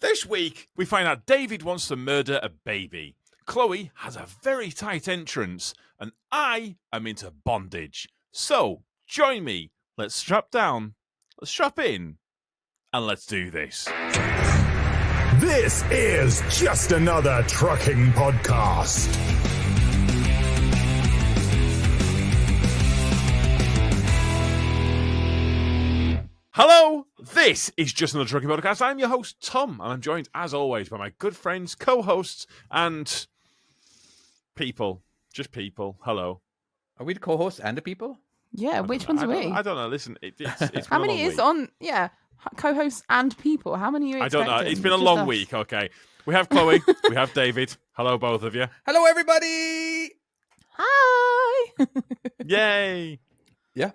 This week, we find out David wants to murder a baby. Chloe has a very tight entrance, and I am into bondage. So, join me. Let's strap down, let's strap in, and let's do this. This is just another trucking podcast. Hello, this is Just Another Trucking Podcast. I'm your host, Tom, and I'm joined, as always, by my good friends, co-hosts, and people. Just people. Hello. Are we the co-hosts and the people? Yeah, which ones are we? I don't know. Listen, it's How been a many long is week. on? Yeah, co-hosts and people. How many are you I don't expecting? know. It's been a Just long us. week, okay. We have Chloe. We have David. Hello, both of you. Hello, everybody! Hi. Yay. Yeah.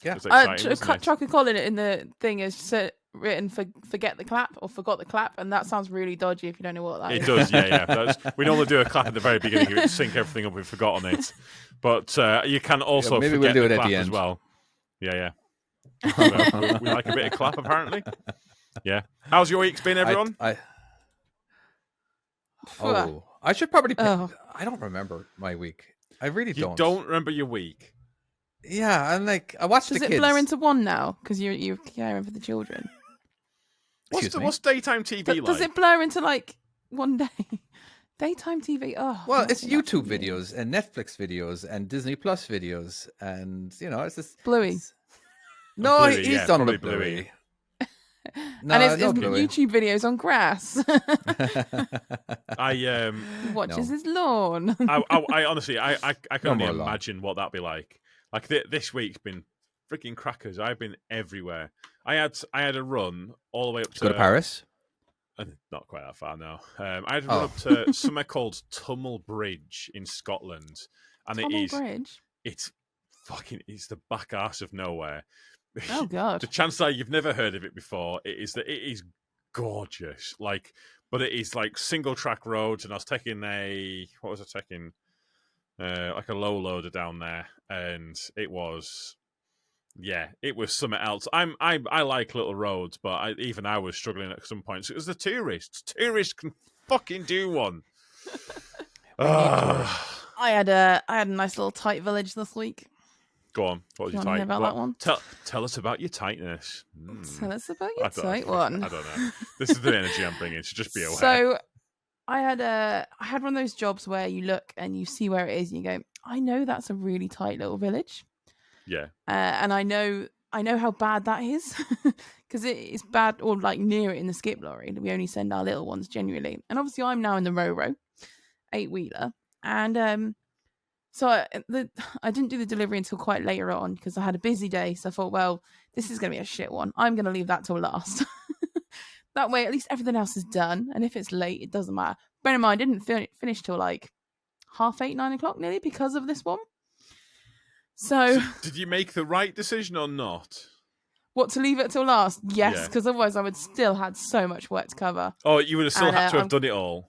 It's exciting, isn't it? Chuck and Colin in the thing is written for forget the clap or forgot the clap, and that sounds really dodgy if you don't know what that is. It does, yeah. We normally do a clap at the very beginning. You sync everything up. We've forgotten it. But you can also maybe forget we'll do the it at clap the as end. well. Yeah. So, we like a bit of clap, apparently. Yeah. How's your week's been, everyone? I should probably pick, Oh. I don't remember my week. I really You don't remember your week? Yeah, I'm like, I watched Does the it kids. blur into one now because you're caring for the children? Excuse me? What's daytime TV like? Does it blur into like one day? Daytime TV. Oh, Well, not it's watching that YouTube for me. videos and Netflix videos and Disney Plus videos and, it's just... Bluey. No, Bluey, he's yeah, done probably the Bluey. Bluey. No, And it's no Bluey. YouTube videos on grass. I Watches his lawn. I honestly, I can No only more law. imagine what that'd be like. Like this week's been freaking crackers. I've been everywhere. I had a run all the way up to Go to Paris? Not quite that far now. I had to run up to somewhere called Tummel Bridge in Scotland, and Tummel Bridge. it's the back arse of nowhere. Oh God. The chance that you've never heard of it before, it is gorgeous. But it is like single track roads, and I was taking what was I taking? Like a low loader down there, and it was something else. I like little roads, but I was struggling at some points. It was the tourists. Tourists can fucking do one. I had a nice little tight village this week. Go on. What was You your wanna tight? hear about that one? Tell us about your tightness. Tell us about I your don't- tight one. I don't know. This is the energy I'm bringing, so just be aware. So I had one of those jobs where you look and you see where it is and you go, I know that's a really tight little village. Yeah. And I know how bad that is because it's bad, or like near it in the skip lorry. We only send our little ones genuinely. And obviously I'm now in the Ro-Ro 8-wheeler. And so I didn't do the delivery until quite later on because I had a busy day. So I thought, well, this is going to be a shit one. I'm going to leave that till last. That way, at least everything else is done. And if it's late, it doesn't matter. Bear in mind, I didn't finish till like 8:30, 9 o'clock nearly because of this one. So did you make the right decision or not? what, to leave it till last? Yes, Yeah. because otherwise I would still had so much work to cover. Oh, you would have still And, had to have I'm- done it all.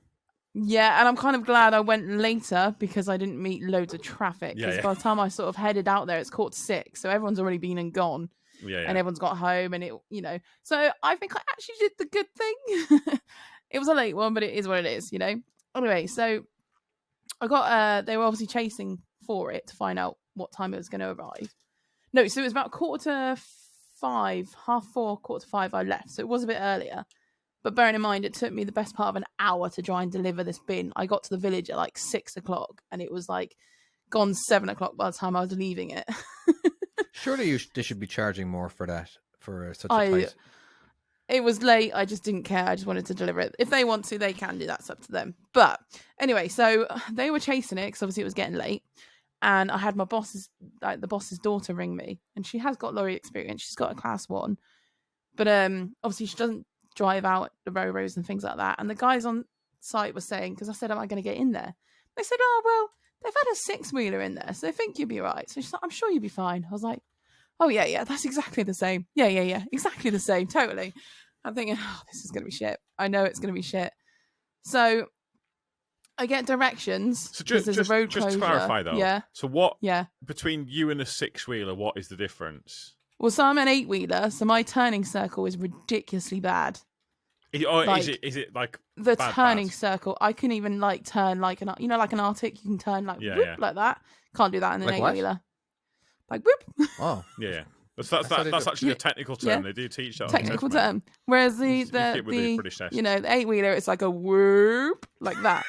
Yeah, and I'm kind of glad I went later because I didn't meet loads of traffic. Yeah, Because yeah. by the time I sort of headed out there, it's 6:15, so everyone's already been and gone, Yeah. and everyone's got home, and So I think I actually did the good thing. It was a late one, but it is what it is, Anyway, so I got. They were obviously chasing for it to find out what time it was going to arrive. No, so it was about 4:45, 4:30, 4:45. I left, so it was a bit earlier. But bearing in mind, it took me the best part of an hour to try and deliver this bin. I got to the village at like 6 o'clock, and it was like gone 7 o'clock by the time I was leaving it. Surely they should be charging more for that, for such a tight... It was late. I just didn't care. I just wanted to deliver it. If they want to, they can do. That's up to them. But anyway, so they were chasing it because obviously it was getting late. And I had the boss's daughter ring me, and she has got lorry experience. She's got a class 1, but obviously she doesn't drive out the Ro-Ros and things like that. And the guys on site were saying, because I said, am I going to get in there? They said, oh, well, they've had a 6-wheeler in there, so they think you'll be right. So she's like, I'm sure you'll be fine. I was like, oh, yeah, that's exactly the same. Yeah, exactly the same, totally. I'm thinking, oh, this is going to be shit. I know it's going to be shit. So I get directions. So because just there's a road to closure. clarify though. Yeah. So what? Yeah. Between you and a 6-wheeler, what is the difference? Well, so I'm an 8-wheeler, so my turning circle is ridiculously bad. Is it like the bad, turning bad? circle? I can even like turn like like an Arctic. You can turn like whoop, like that. Can't do that in an Like what? eight-wheeler. Like whoop. Oh, Yeah. That's do. actually a technical term. Yeah. They do teach that. Technical on the test, term. Whereas mate. With the British test. the eight-wheeler, it's like a whoop like that.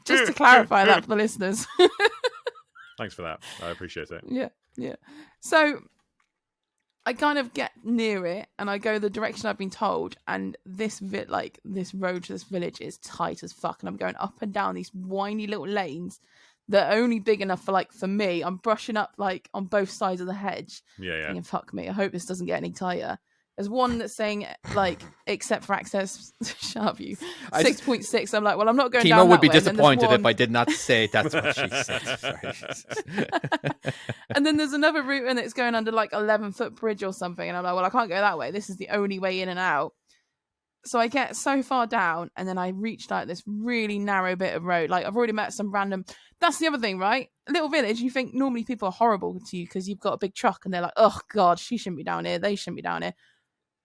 Just to clarify that for the listeners. Thanks for that. I appreciate it. Yeah. So I kind of get near it and I go the direction I've been told, and this this road to this village is tight as fuck, and I'm going up and down these whiny little lanes that are only big enough for me. I'm brushing up like on both sides of the hedge. Yeah. Thinking, fuck me, I hope this doesn't get any tighter. There's one that's saying like except for access shut up you 6.6. I'm like, well, I'm not going down Kimo would that be way. And disappointed if I did not say that's what she said. Sorry. And then there's another route and it's going under like 11-foot bridge or something, and I'm like, well, I can't go that way, this is the only way in and out. So I get so far down, and then I reach like this really narrow bit of road. Like I've already met some random. That's the other thing, right? A little village, you think normally people are horrible to you because you've got a big truck, and they're like, oh god, she shouldn't be down here, they shouldn't be down here.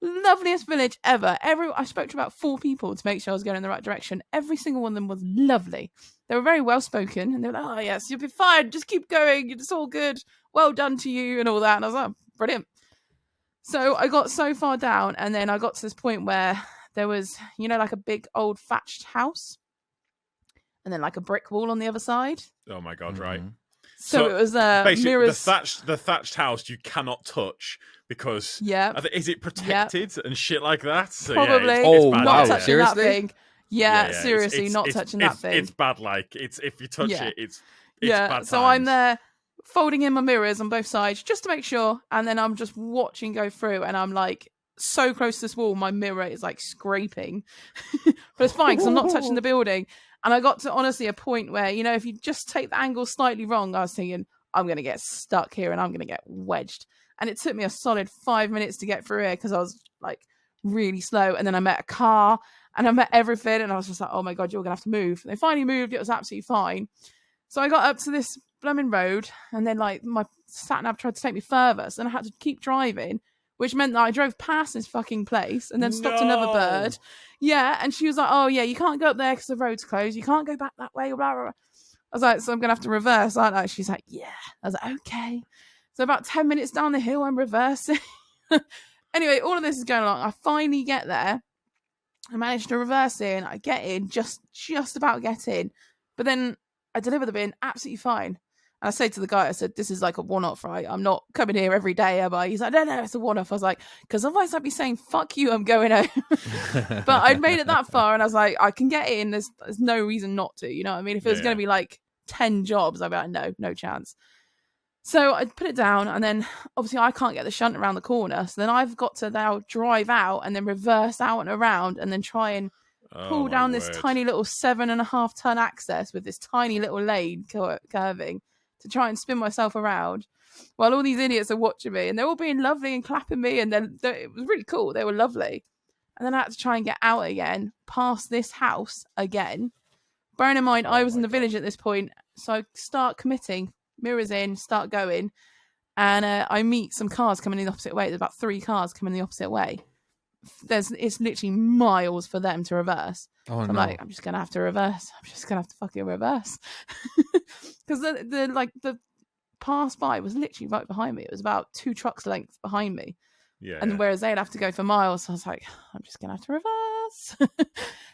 Loveliest village ever. I spoke to about 4 people to make sure I was going in the right direction. Every single one of them was lovely. They were very well spoken, and they were like, oh yes, you'll be fine, just keep going, it's all good, well done to you, and all that. And I was like, brilliant. So I got so far down, and then I got to this point where there was, like a big old thatched house, and then like a brick wall on the other side. Oh my god! Right. So it was basically mirrors. The thatched house you cannot touch because is it protected and shit like that? So, probably. It's bad. Not touching seriously? that thing. Yeah, seriously, not touching that thing. It's bad. Like if you touch it, it's bad. So I'm there folding in my mirrors on both sides just to make sure, and then I'm just watching go through, and I'm like so close to this wall, my mirror is like scraping, but it's fine because I'm not touching the building. And I got to honestly a point where, if you just take the angle slightly wrong, I was thinking, I'm going to get stuck here and I'm going to get wedged. And it took me a solid 5 minutes to get through here because I was like really slow. And then I met a car and I met everything. And I was just like, oh my God, you're going to have to move. And they finally moved. It was absolutely fine. So I got up to this blooming road, and then like my sat nav tried to take me further. So then I had to keep driving, which meant that I drove past this fucking place and then stopped another bird. Yeah, and she was like, oh, yeah, you can't go up there because the road's closed. You can't go back that way, blah, blah, blah. I was like, so I'm going to have to reverse, aren't I? She's like, yeah. I was like, okay. So about 10 minutes down the hill, I'm reversing. Anyway, all of this is going along. I finally get there. I managed to reverse in. I get in, just about get in. But then I deliver the bin absolutely fine. And I say to the guy, I said, this is like a one-off, right? I'm not coming here every day, am I? He's like, no, it's a one-off. I was like, because otherwise I'd be saying, fuck you, I'm going home. But I'd made it that far, and I was like, I can get in. There's no reason not to, you know what I mean? If it was going to be like 10 jobs, I'd be like, no chance. So I put it down, and then obviously I can't get the shunt around the corner. So then I've got to now drive out and then reverse out and around and then try and pull down this tiny little 7.5 ton access with this tiny little lane curving to try and spin myself around while all these idiots are watching me, and they're all being lovely and clapping me, and then it was really cool. They were lovely. And then I had to try and get out again, past this house again. Bearing in mind, I was in the village at this point, so I start committing, mirrors in, start going, and I meet some cars coming in the opposite way. There's about 3 cars coming the opposite way. It's literally miles for them to reverse. So I'm like, I'm just gonna have to reverse. I'm just gonna have to fucking reverse because the pass by was literally right behind me. It was about 2 trucks length behind me. Whereas they'd have to go for miles, so I was like, I'm just gonna have to reverse.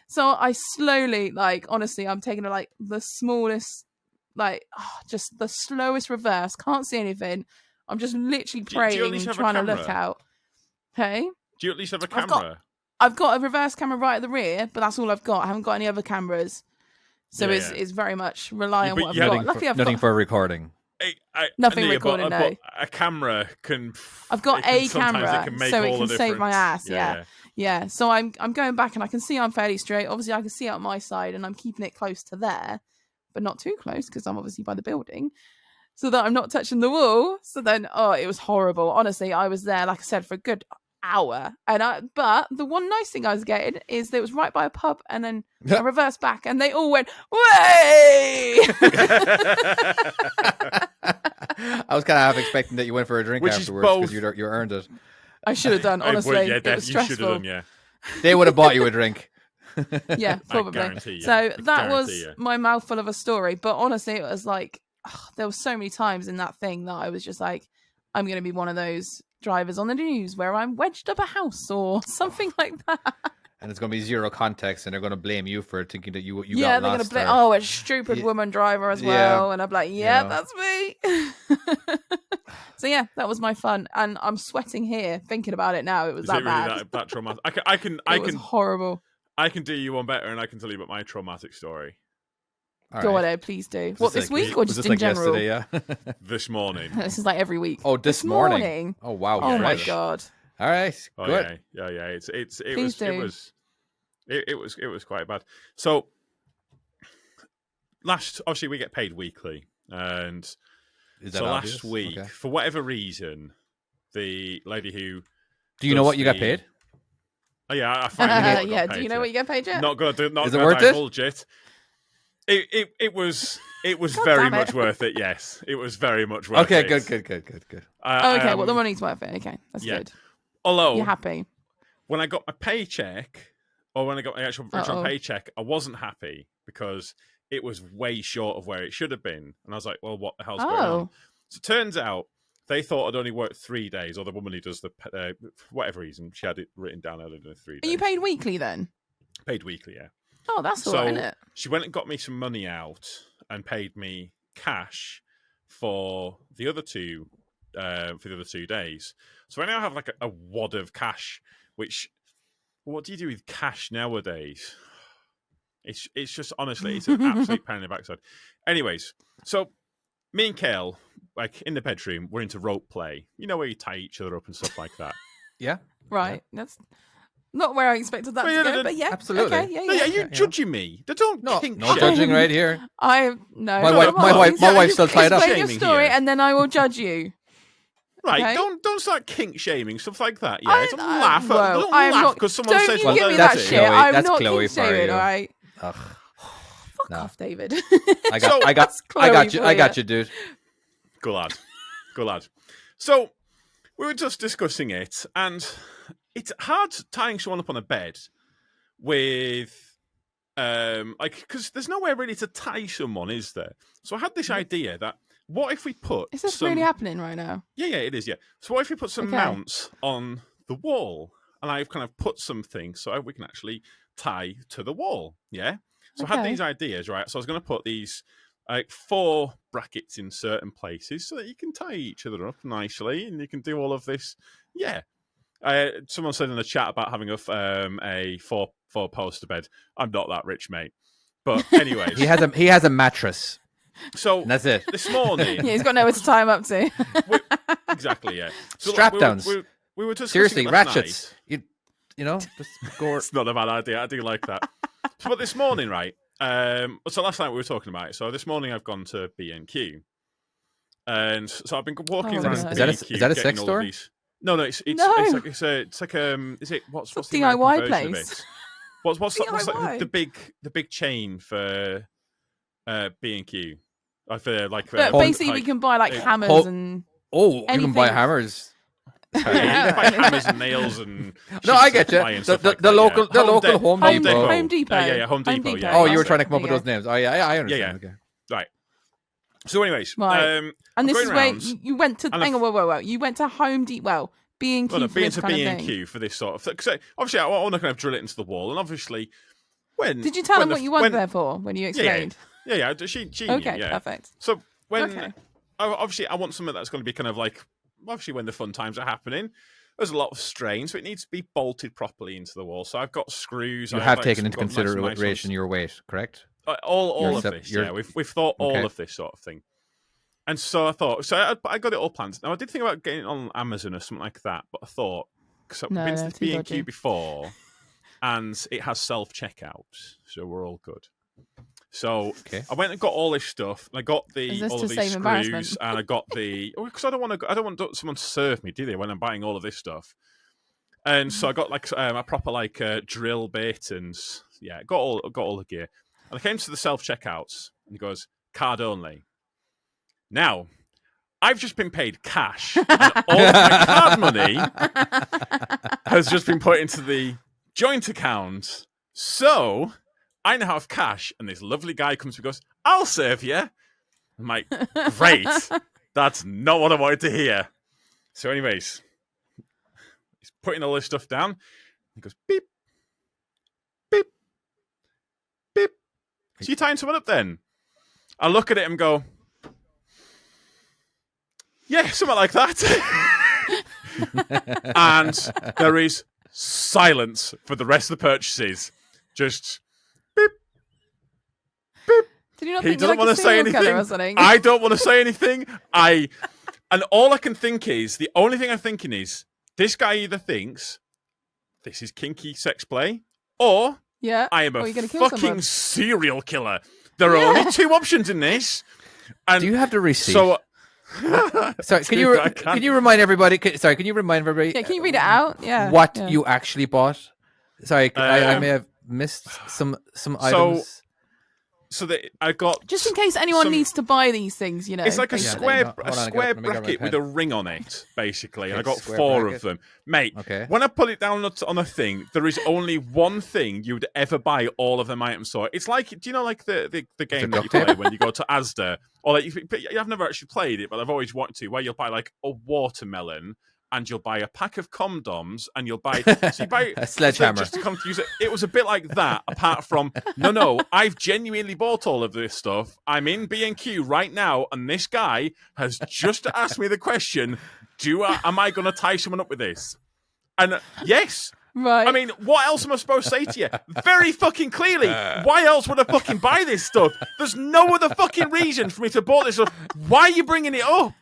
So I slowly, like, honestly, I'm taking the smallest, just the slowest reverse. Can't see anything. I'm just literally praying and trying to look out. Hey. Do you at least have a camera? I've got a reverse camera right at the rear, but that's all I've got. I haven't got any other cameras. So it's very much rely on what I've got. Luckily, I've nothing got for recording. Nothing recording, no. A camera can... I've got a camera, so it can save save my ass, yeah. So I'm going back, and I can see I'm fairly straight. Obviously, I can see out my side, and I'm keeping it close to there, but not too close, because I'm obviously by the building, so that I'm not touching the wall. So then, it was horrible. Honestly, I was there, like I said, for a good hour, but the one nice thing I was getting is that it was right by a pub, and then I reversed back, and they all went, way! I was kind of half expecting that you went for a drink afterwards because you earned it. I should have done. Honestly, yeah, it was you should have stressful. done, yeah. They would have bought you a drink. Yeah, probably. guarantee you. So I that was guarantee you. my mouthful of a story. But honestly, it was like there were so many times in that thing that I was just like, I'm going to be one of those drivers on the news where I'm wedged up a house or something like that. And it's going to be zero context, and they're going to blame you for thinking that you Yeah, got they're going to lost. blame, or- a stupid Yeah. woman driver as Yeah. well. And I'm like, yeah, know. that's me. So yeah, that was my fun. And I'm sweating here thinking about it now. It was Is that it really bad. that traumatic? I Was can horrible. I can do you one better, and I can tell you about my traumatic story. All Go right. on, please do. Was What, this this like- week or was just this in like general? yesterday, yeah. This morning. This is like every week. Oh, this morning. Oh wow. Oh my fresh. God. All right. Oh Good. yeah. It Please was do. it was quite bad. So obviously we get paid weekly, and Is that so obvious? last week, Okay. for whatever reason, the lady who Do you know does what you got the- paid? Oh yeah, I finally know what I got Yeah, paid do you know for. what you get paid yet? Not gonna do. Not Is it gonna worth it? divulge it. It was God very damn it. much worth it. Yes, it was very much worth Okay. it. Good. Okay, well, the money's worth it. Okay, that's yeah. good. Although You're happy. when I got my paycheck, or when I got my actual Uh-oh. paycheck, I wasn't happy because it was way short of where it should have been, and I was like, "Well, what the hell's going on?" Oh, So it turns out they thought I'd only worked 3 days, or the woman who does the for whatever reason, she had it written down. I'd done 3 are days. you paid weekly then? Paid weekly, yeah. Oh, that's all So right, isn't it? she went and got me some money out and paid me cash for the other 2 days. So I now have like a wad of cash. Which, what do you do with cash nowadays? It's just honestly, it's an absolute pain in the backside. Anyways, so me and Kale, like in the bedroom, we're into rope play. You know, where you tie each other up and stuff like that. Yeah. Right, that's not where I expected that Well, to yeah, go, no, but yeah, absolutely. Okay, yeah, No, yeah. yeah, you're judging me. Don't No, kink no shame. judging right here. I no. My no, wife- come my on. wife- my wife's still tied up. Explain your Shaming story, here. and then I will judge you. Right, Okay. don't start kink shaming stuff like that. Yeah, don't laugh. Well, Don't I'm laugh not. because someone Don't says you one give me thing. that That's shit. Chloe. I'm That's not Chloe kink for shaming, you. all right? Ugh. Fuck No. off, David. I So- got Chloe you. for I got you. you, dude. Good lad. So we were just discussing it, and it's hard tying someone up on a bed with, because there's nowhere really to tie someone, is there? So I had this idea that what if we put Is this some... really happening right now? Yeah, it is. Yeah. So what if we put some Okay. mounts on the wall, and I've kind of put something so we can actually tie to the wall. Yeah. So I had Okay. these ideas, right? So I was going to put these 4 brackets in certain places so that you can tie each other up nicely, and you can do all of this. Yeah. Someone said in the chat about having a 4 poster bed. I'm not that rich, mate. But anyways, He has a mattress. so And that's it. this morning, Yeah, he's got nowhere to tie him up to. exactly, yeah. So Strap we were- downs. We were discussing Seriously, it last ratchets. night. You know, just go. It's not a bad idea. I do like that. So, but this morning, right? So last night we were talking about it. So this morning I've gone to B&Q, and so I've been walking Oh, around no. B&Q. Is that a getting sex all of store? these- No, it's No. is it what's It's a the American DIY version of place. it? What's DIY. the big chain for B&Q? For like But Home- basically, we can buy like Yeah. hammers Home- and. Oh, you can buy Anything. hammers. yeah, you can buy hammers and nails and No, I sheets get of you. ply and The, stuff the, like the that, local, yeah. the local Home Home Depot. Depot. Home Depot. Yeah, Home Depot, yeah. Oh, that's you were it. trying to come up with Yeah. those names. Oh, yeah, I understand. Okay. Right. So, anyways, Right. I'm And this going is where round, you went to. and Hang on, whoa. You went to Home Depot. Well, B&Q well, no, for being this to kind of thing. B&Q for this sort of thing. Because obviously, I want to kind of drill it into the wall, and obviously, when Did you tell when them what you went there for when you explained? Yeah, she knew, Okay, yeah. perfect. So when Okay. obviously I want something that's going to be kind of like obviously when the fun times are happening. There's a lot of strain, so it needs to be bolted properly into the wall. So I've got screws. You I've have like, taken into got nice and nice consideration ones. your weight, correct? All Your of sep- this. your- Yeah, we've thought all Okay. of this sort of thing. And so I thought, I got it all planned. Now I did think about getting it on Amazon or something like that, but I thought because I've No, been no, to too B&Q dodgy. before, and it has self checkout, so we're all good. So Okay. I went and got all this stuff. And I got Is this all to of these save embarrassment? screws, and I got the because I don't want someone to serve me, do they? When I'm buying all of this stuff, and so I got like a proper like drill bit, and yeah, got all the gear. And I came to the self checkouts, and he goes card only. Now, I've just been paid cash, and all of my card money has just been put into the joint account. So I now have cash, and this lovely guy comes and goes, "I'll serve you." I'm like, "Great, that's not what I wanted to hear." So, anyways, he's putting all this stuff down. He goes, "Beep, beep, beep." So you tying someone up then? I look at it and go, "Yeah, something like that." And there is silence for the rest of the purchases. Just beep, beep. Did you not He think doesn't you were want like to a say serial killer anything. or something? I don't want to say anything. And all I can think is, the only thing I'm thinking is, this guy either thinks this is kinky sex play, or Yeah. I am Or a you're gonna kill fucking someone. serial killer. There are only two options in this. And Do you have the receipt? so sorry, can you remind everybody? Can you remind everybody? Yeah, can you read it out? Yeah. What yeah. you actually bought? Sorry, I may have missed some items. So that I got Just in case anyone needs to buy these things, It's like a basically. square bracket with a ring on it, basically. Okay, I got square 4 bracket. of them. Mate, Okay. when I put it down on a thing, there is only one thing you'd ever buy all of them items for. It's like, do you know, like the game that you duct tape? play when you go to Asda? Or like, I've never actually played it, but I've always wanted to, where you'll buy like a watermelon, and you'll buy a pack of condoms, and you'll buy A sledgehammer. just to confuse it. It was a bit like that. Apart from no, I've genuinely bought all of this stuff. I'm in B&Q right now, and this guy has just asked me the question: am I going to tie someone up with this? And yes. Right. I mean, what else am I supposed to say to you? Very fucking clearly. Why else would I fucking buy this stuff? There's no other fucking reason for me to buy this stuff. Why are you bringing it up?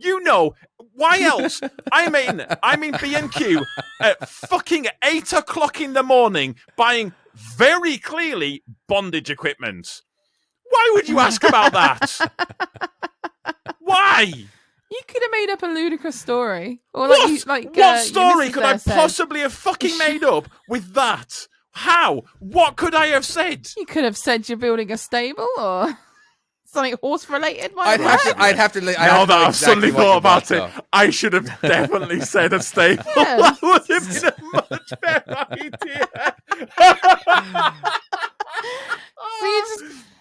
You know, why else? I'm in B&Q at fucking 8 o'clock in the morning buying very clearly bondage equipment. Why would you ask about that? Why? You could have made up a ludicrous story. Or What? What story your could I missus there said. possibly have fucking made up with that? How? What could I have said? You could have said you're building a stable or something horse related. I'd have to. Now that I've suddenly thought about it, though. I should have definitely said a stable. Yeah. That would have been a much better idea.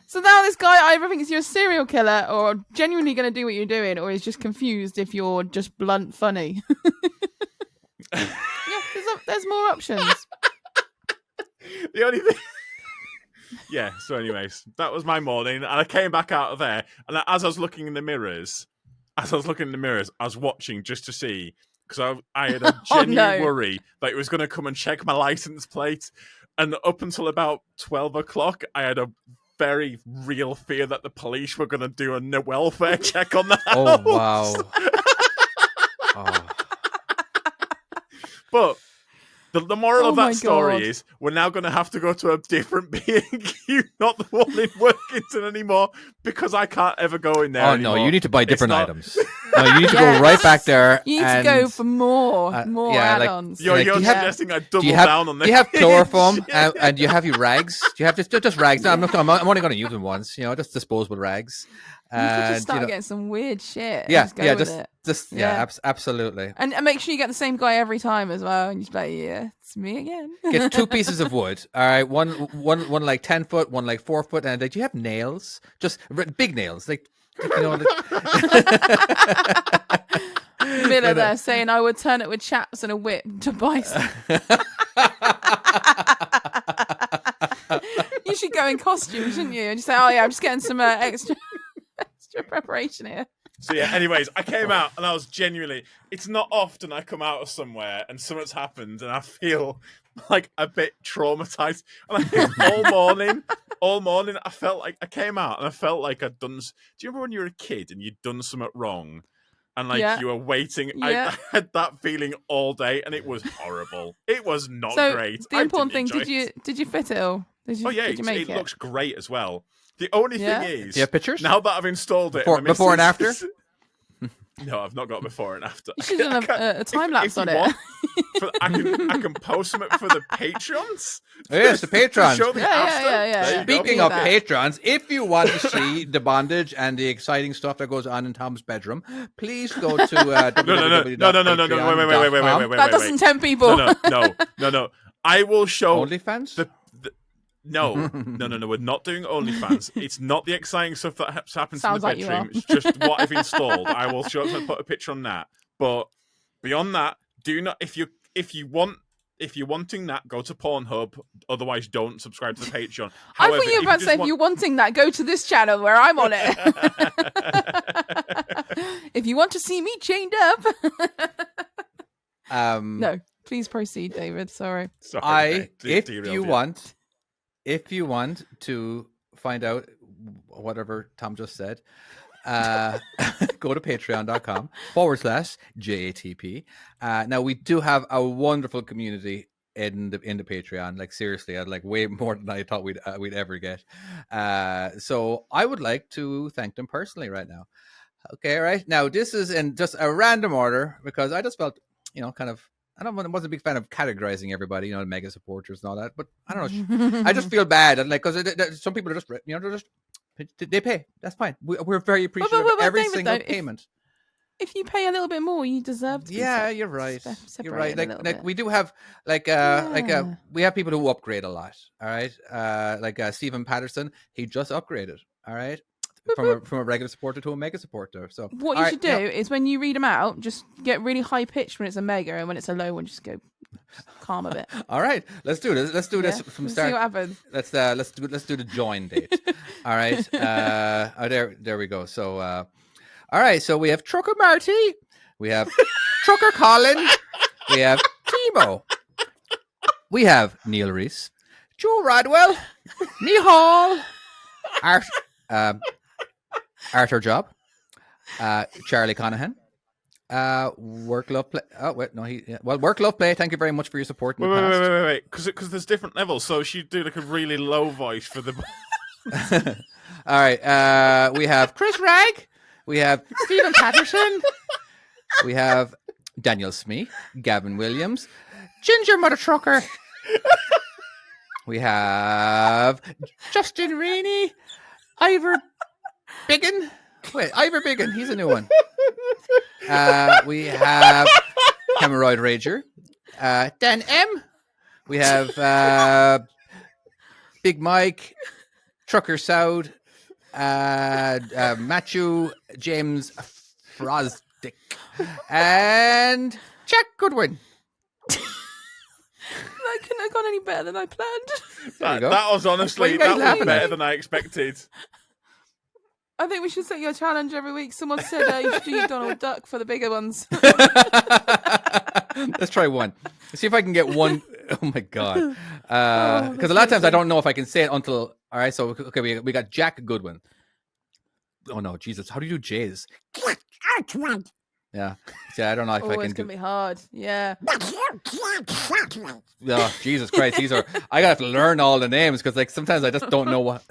So now this guy either thinks you're a serial killer or genuinely going to do what you're doing, or is just confused if you're just blunt funny. Yeah, there's more options. The only thing. Yeah, so anyways, that was my morning, and I came back out of there, and as I was looking in the mirrors, I was watching just to see, because I had a genuine worry that it was going to come and check my license plate, and up until about 12 o'clock, I had a very real fear that the police were going to do a welfare check on the house. Oh, wow. Oh. But the moral of my that story God. is we're now going to have to go to a different B&Q, not the one in Workington anymore, because I can't ever go in there Oh, anymore. no, you need to buy different not- items. No, you need to go right back there. You need and to go for more yeah, like, add-ons. You're do you have- suggesting I double do you have, down on this? do you have chloroform and you have your rags? Do you have just rags? No, I'm only going to use them once. Just disposable rags. You could And, just start getting some weird shit. and yeah, just go yeah, with it. absolutely. And make sure you get the same guy every time as well. And you just be like, yeah, it's me again. Get 2 pieces of wood. All right, one like 10 foot, one like 4 foot, and do you have nails? Just big nails, like Miller there saying I would turn it with chaps and a whip to buy some. You should go in costume, shouldn't you? And just say, oh yeah, I'm just getting some extra preparation here. So yeah, anyways, I came out and I was genuinely, it's not often I come out of somewhere and something's happened and I feel like a bit traumatized. And I think all morning, I felt like I came out and I felt like I'd done, do you remember when you were a kid and you'd done something wrong? And like you were waiting, Yeah. I had that feeling all day and it was horrible. It was not So great. the I important didn't thing, enjoy did you fit it all? Did you, Oh yeah, did you make it looks great as well. The only Yeah? thing is, Do you have pictures? now that I've installed it, Before and after? No, I've not got before and after. You should have a time lapse if on you it. want, I can post some for the patrons. Oh, yes, the patrons. Show the after. Yeah. There you go. Speaking do of that. patrons, if you want to see the bondage and the exciting stuff that goes on in Tom's bedroom, please go to No. Wait. That doesn't tempt people. No. I will show OnlyFans? No. We're not doing OnlyFans. It's not the exciting stuff that happens Sounds in the like you bedroom. are. It's just what I've installed. I will show and put a picture on that. But beyond that, do not. If you're wanting that, go to Pornhub. Otherwise, don't subscribe to the Patreon. I thought you were about to say, if you're wanting that, go to this channel where I'm on it. If you want to see me chained up. No, please proceed, David. Sorry. If you want to find out whatever Tom just said, go to patreon.com/JATP. Now we do have a wonderful community in the Patreon. Like seriously, I'd like way more than I thought we'd ever get. So I would like to thank them personally right now. Okay, right now this is in just a random order because I just felt, kind of. I wasn't a big fan of categorizing everybody, the mega supporters and all that. But I don't know. I just feel bad, because some people are just, they pay. That's fine. We're very appreciative of every David, single though, payment. If you pay a little bit more, you deserve to. Yeah, you're right. You're right. Like we do have we have people who upgrade a lot. All right, Stephen Patterson, he just upgraded. All right. From a regular supporter to a mega supporter. So what you should do is when you read them out, just get really high pitched when it's a mega, and when it's a low one, just go calm a bit. All right, let's do this. Let's do this from start. See what happens. Let's do the join date. All right. There we go. So all right. So we have Trucker Marty, we have Trucker Colin, we have Timo, we have Neil Reese, Joe Rodwell, Nihal, Arthur Job, Charlie Conahan, Work Love Play. Oh wait, no, Work Love Play. Thank you very much for your support. Wait, because there's different levels. So she'd do like a really low voice for the. All right, we have Chris Ragg, we have Stephen Patterson, we have Daniel Smee, Gavin Williams, Ginger Mother Trucker. We have Justin Rainey, Ivor Biggin. Wait, Ivor Biggin. He's a new one. We have Hemorrhoid Rager. Dan M. We have Big Mike, Trucker Soud, Matthew James Frosdick, and Jack Goodwin. That couldn't have gone any better than I planned. That was honestly better than I expected. I think we should set you a challenge every week. Someone said you should do Donald Duck for the bigger ones. Let's try one. Let's see if I can get one. Oh my god! Because a lot of times I don't know if I can say it until. All right, so okay, we got Jack Goodwin. Oh no, Jesus! How do you do J's? Yeah. See, I don't know if I can. It's gonna be hard. Yeah. Oh, Jesus Christ! I gotta have to learn all the names because sometimes I just don't know what.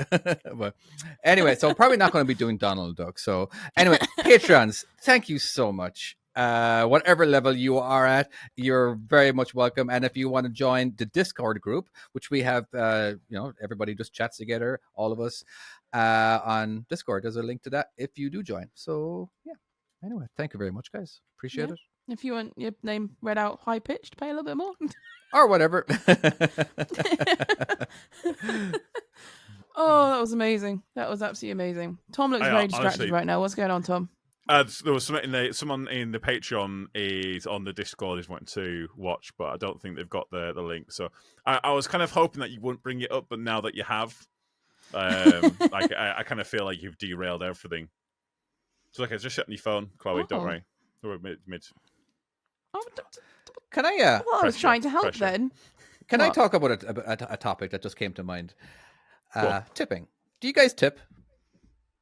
But anyway, so probably not going to be doing Donald Duck. So anyway, patrons, thank you so much. Whatever level you are at, you're very much welcome. And if you want to join the Discord group, which we have, everybody just chats together, all of us on Discord. There's a link to that if you do join. So yeah. Anyway, thank you very much, guys. Appreciate it. If you want your name read out high pitched, pay a little bit more. Or whatever. Oh, that was amazing. That was absolutely amazing. Tom looks very distracted honestly, right now. What's going on, Tom? There was someone in the Patreon is on the Discord is wanting to watch, but I don't think they've got the link. So I was kind of hoping that you wouldn't bring it up, but now that you have, I kind of feel like you've derailed everything. So okay, just shut on your phone, Chloe. Don't worry. We're mid. Can I? Well, I was trying to help then. Can I talk about a topic that just came to mind? Tipping. Do you guys tip?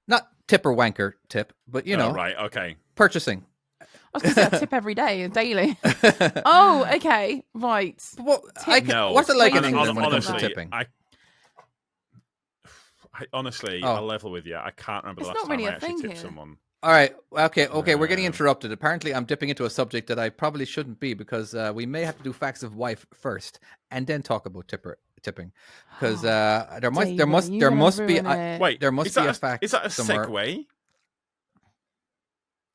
Not tip or wanker tip, but you know. Right. Okay. Purchasing. I was going to say I tip every day, daily. Oh, okay, right. What's it like in England when it comes to tipping? I honestly, I'll level with you. I can't remember the last time I actually tipped someone. All right. Okay. We're getting interrupted. Apparently, I'm dipping into a subject that I probably shouldn't be because we may have to do facts of wife first and then talk about tipping. Because there must be Wait, there must be a fact. Is that a somewhere. segue?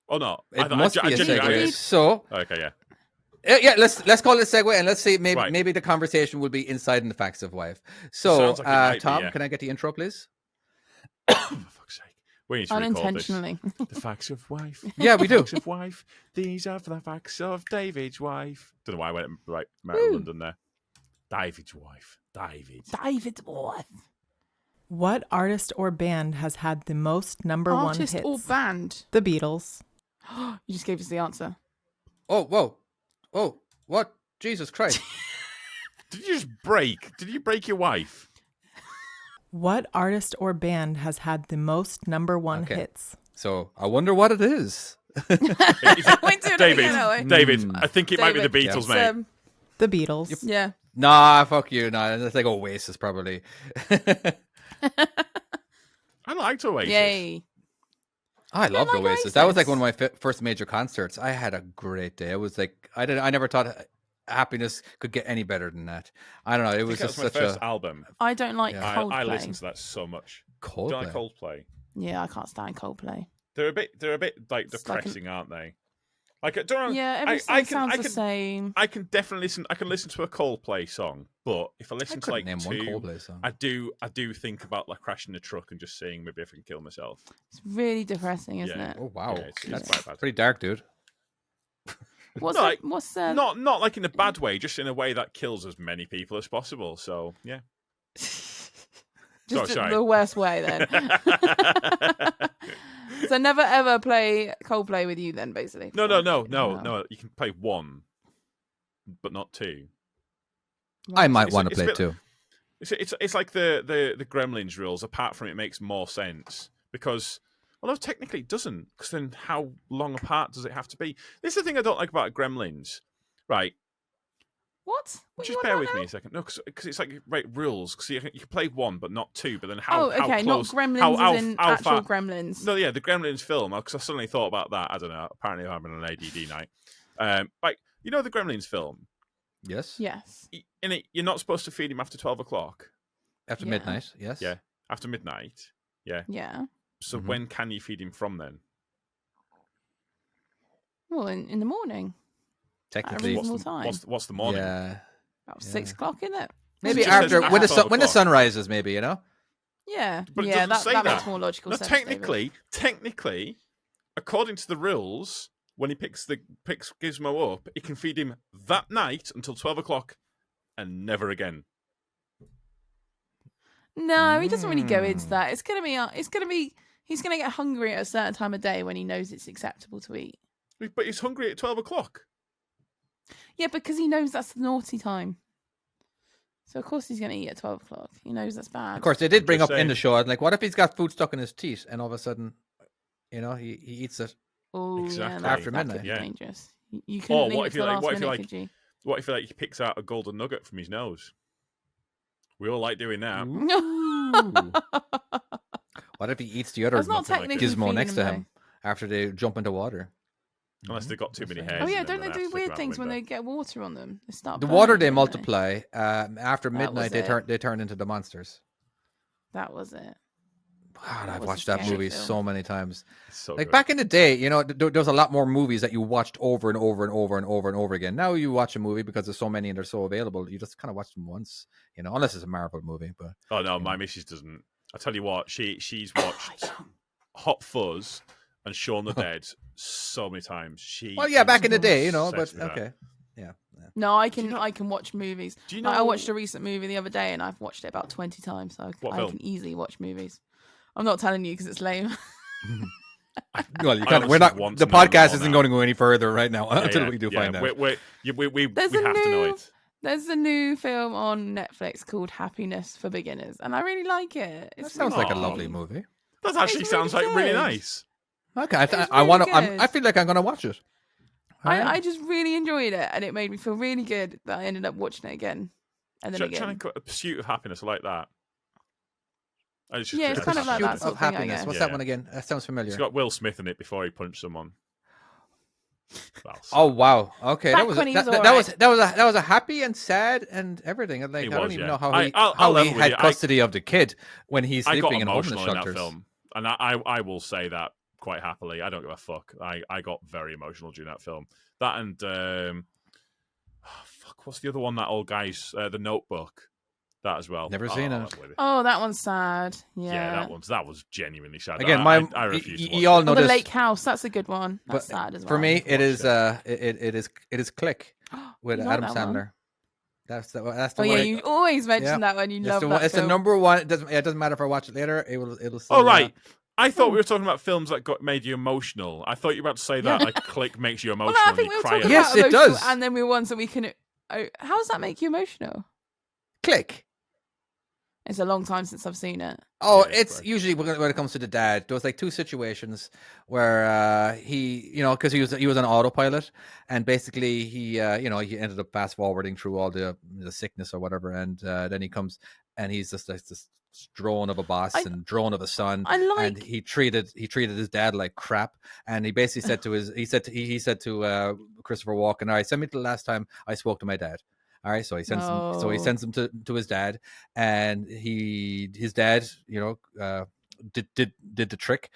Or not? It must be a segue. So okay, yeah. Let's call it a segue and let's see maybe the conversation will be inside in the facts of wife. So like Tom, can I get the intro, please? For fuck's sake. We need to unintentionally. record this. The facts of wife. Yeah, we do. Facts of wife. These are the facts of David's wife. Don't know why I went right London there. David's wife. David's wife. What artist or band has had the most number one hits? Artist or band? The Beatles. You just gave us the answer. Oh, whoa. Oh, what? Jesus Christ. Did you break your wife? What artist or band has had the most number one hits? So I wonder what it is. David, I think it might be the Beatles, mate. The Beatles. Yeah. Nah, fuck you. Nah, that's like Oasis, probably. I liked Oasis. Yay. I loved Oasis. That was like one of my first major concerts. I had a great day. It was like I never thought happiness could get any better than that. I don't know. It was just my such first a album. I don't like Coldplay. I listen to that so much. Coldplay. Don't like Coldplay. Yeah, I can't stand Coldplay. They're a bit like depressing, aren't they? Like, I don't know. Yeah, everything sounds the same. I can definitely listen. I can listen to a Coldplay song, but if I listen to like name one Coldplay song. I do think about like crashing the truck and just seeing maybe if I can kill myself. It's really depressing, isn't it? Oh wow, Yeah, it's that's bad. pretty dark, dude. What's not like in a bad way, just in a way that kills as many people as possible. So yeah, just sorry. the worst way then. So never ever play Coldplay with you then, basically. No. You can play one, but not two. I might want to play two. It's like the Gremlins rules. Apart from it makes more sense because, although technically it doesn't, because then how long apart does it have to be? This is the thing I don't like about Gremlins, right? What? Just bear with me a second. No, because it's like rules. Because you can play one, but not two. But then how? Oh, okay, close, not Gremlins as in actual far, Gremlins. No, yeah, the Gremlins film. Because I suddenly thought about that. I don't know. Apparently, I'm having an ADD night. Like the Gremlins film. Yes. Yes. In it, you're not supposed to feed him after 12 o'clock. After midnight. Yes. Yeah. After midnight. Yeah. Yeah. So when can you feed him from then? Well, in the morning. Technically, what's the morning? Yeah. About 6 o'clock, isn't it? Maybe after when the sun rises, maybe, you know. Yeah, but that makes more logical sense. Technically, according to the rules, when he picks Gizmo up, he can feed him that night until 12 o'clock, and never again. No, he doesn't really go into that. It's gonna be. He's gonna get hungry at a certain time of day when he knows it's acceptable to eat. But he's hungry at 12 o'clock. Yeah, because he knows that's the naughty time. So of course he's going to eat at 12 o'clock. He knows that's bad. Of course, they did bring up in the show, like, what if he's got food stuck in his teeth and all of a sudden, he eats it after midnight? Yeah, dangerous. You couldn't leave it to the last minute, could you? What if he picks out a golden nugget from his nose? We all like doing that. What if he eats the other gizmo next to him after they jump into water? Unless they've got too many hairs. Oh yeah, don't they do weird things when they get water on them? They start. The water they multiply. After midnight, they turn into the monsters. That was it. God, I've watched that movie so many times. So like good. back in the day, there was a lot more movies that you watched over and over and over and over and over again. Now you watch a movie because there's so many and they're so available. You just kind of watch them once, unless it's a Marvel movie. But oh no, my missus doesn't. I tell you what, she's watched Hot Fuzz and Shaun the Dead so many times. Back in the day, but okay. Yeah. No, I can watch movies. Do you know? I watched a recent movie the other day, and I've watched it about 20 times. So I can easily watch movies. I'm not telling you because it's lame. Well, you can't. We're not. The podcast isn't going to go any further right now until we do find out. We have to know it. There's a new film on Netflix called Happiness for Beginners, and I really like it. That sounds like a lovely movie. That actually sounds like really nice. Okay, I want to. I feel like I'm going to watch it. I just really enjoyed it, and it made me feel really good that I ended up watching it again and then again. Trying to put a pursuit of happiness like that. It's Yeah, it's a kind of like Pursuit that sort of of thing, I happiness. guess. What's Yeah. that one again? That sounds familiar. It's got Will Smith in it before he punched someone. Oh wow! Okay, Back that was when he was that alright. was a happy and sad and everything. And like It I don't was, even yeah. know how I'll he level with had you. custody of the kid when he's I got sleeping in homeless emotional in that shelters. film, and I will say that quite happily. I don't give a fuck. I got very emotional during that film. That and fuck, what's the other one? That old guy's The Notebook. That as well. Never seen I'll it. level with you. Oh, that one's sad. Yeah. Yeah, that was genuinely sad. Again, I refuse to watch you all it. know Or the this. Lake House. That's a good one. That's But sad as well. For me, it is watched it is Click with You like Adam that one? Sandler. That's the Oh yeah, one. you always mention Yeah. that when you It's love the that one. It's the film. number one. It doesn't matter if I watch it later. It'll. Oh right. I thought we were talking about films that made you emotional. I thought you were about to say that like Click makes you Well, emotional no, I and think you we were cry. talking at Yes, it. about it emotional, does. and then we were ones that we can. Oh, how does that make you emotional? Click. It's a long time since I've seen it. Oh, Yeah, it's correct. usually when it comes to the dad. There was like two situations where he, because he was on autopilot, and basically he ended up fast forwarding through all the sickness or whatever, and then he comes and he's just like this drone of a boss and drone of a son, and he treated his dad like crap, and he basically said to he said to Christopher Walken, all right, send me to the last time I spoke to my dad. All right, so he sends him. So he sends him to his dad, and his dad, did the trick,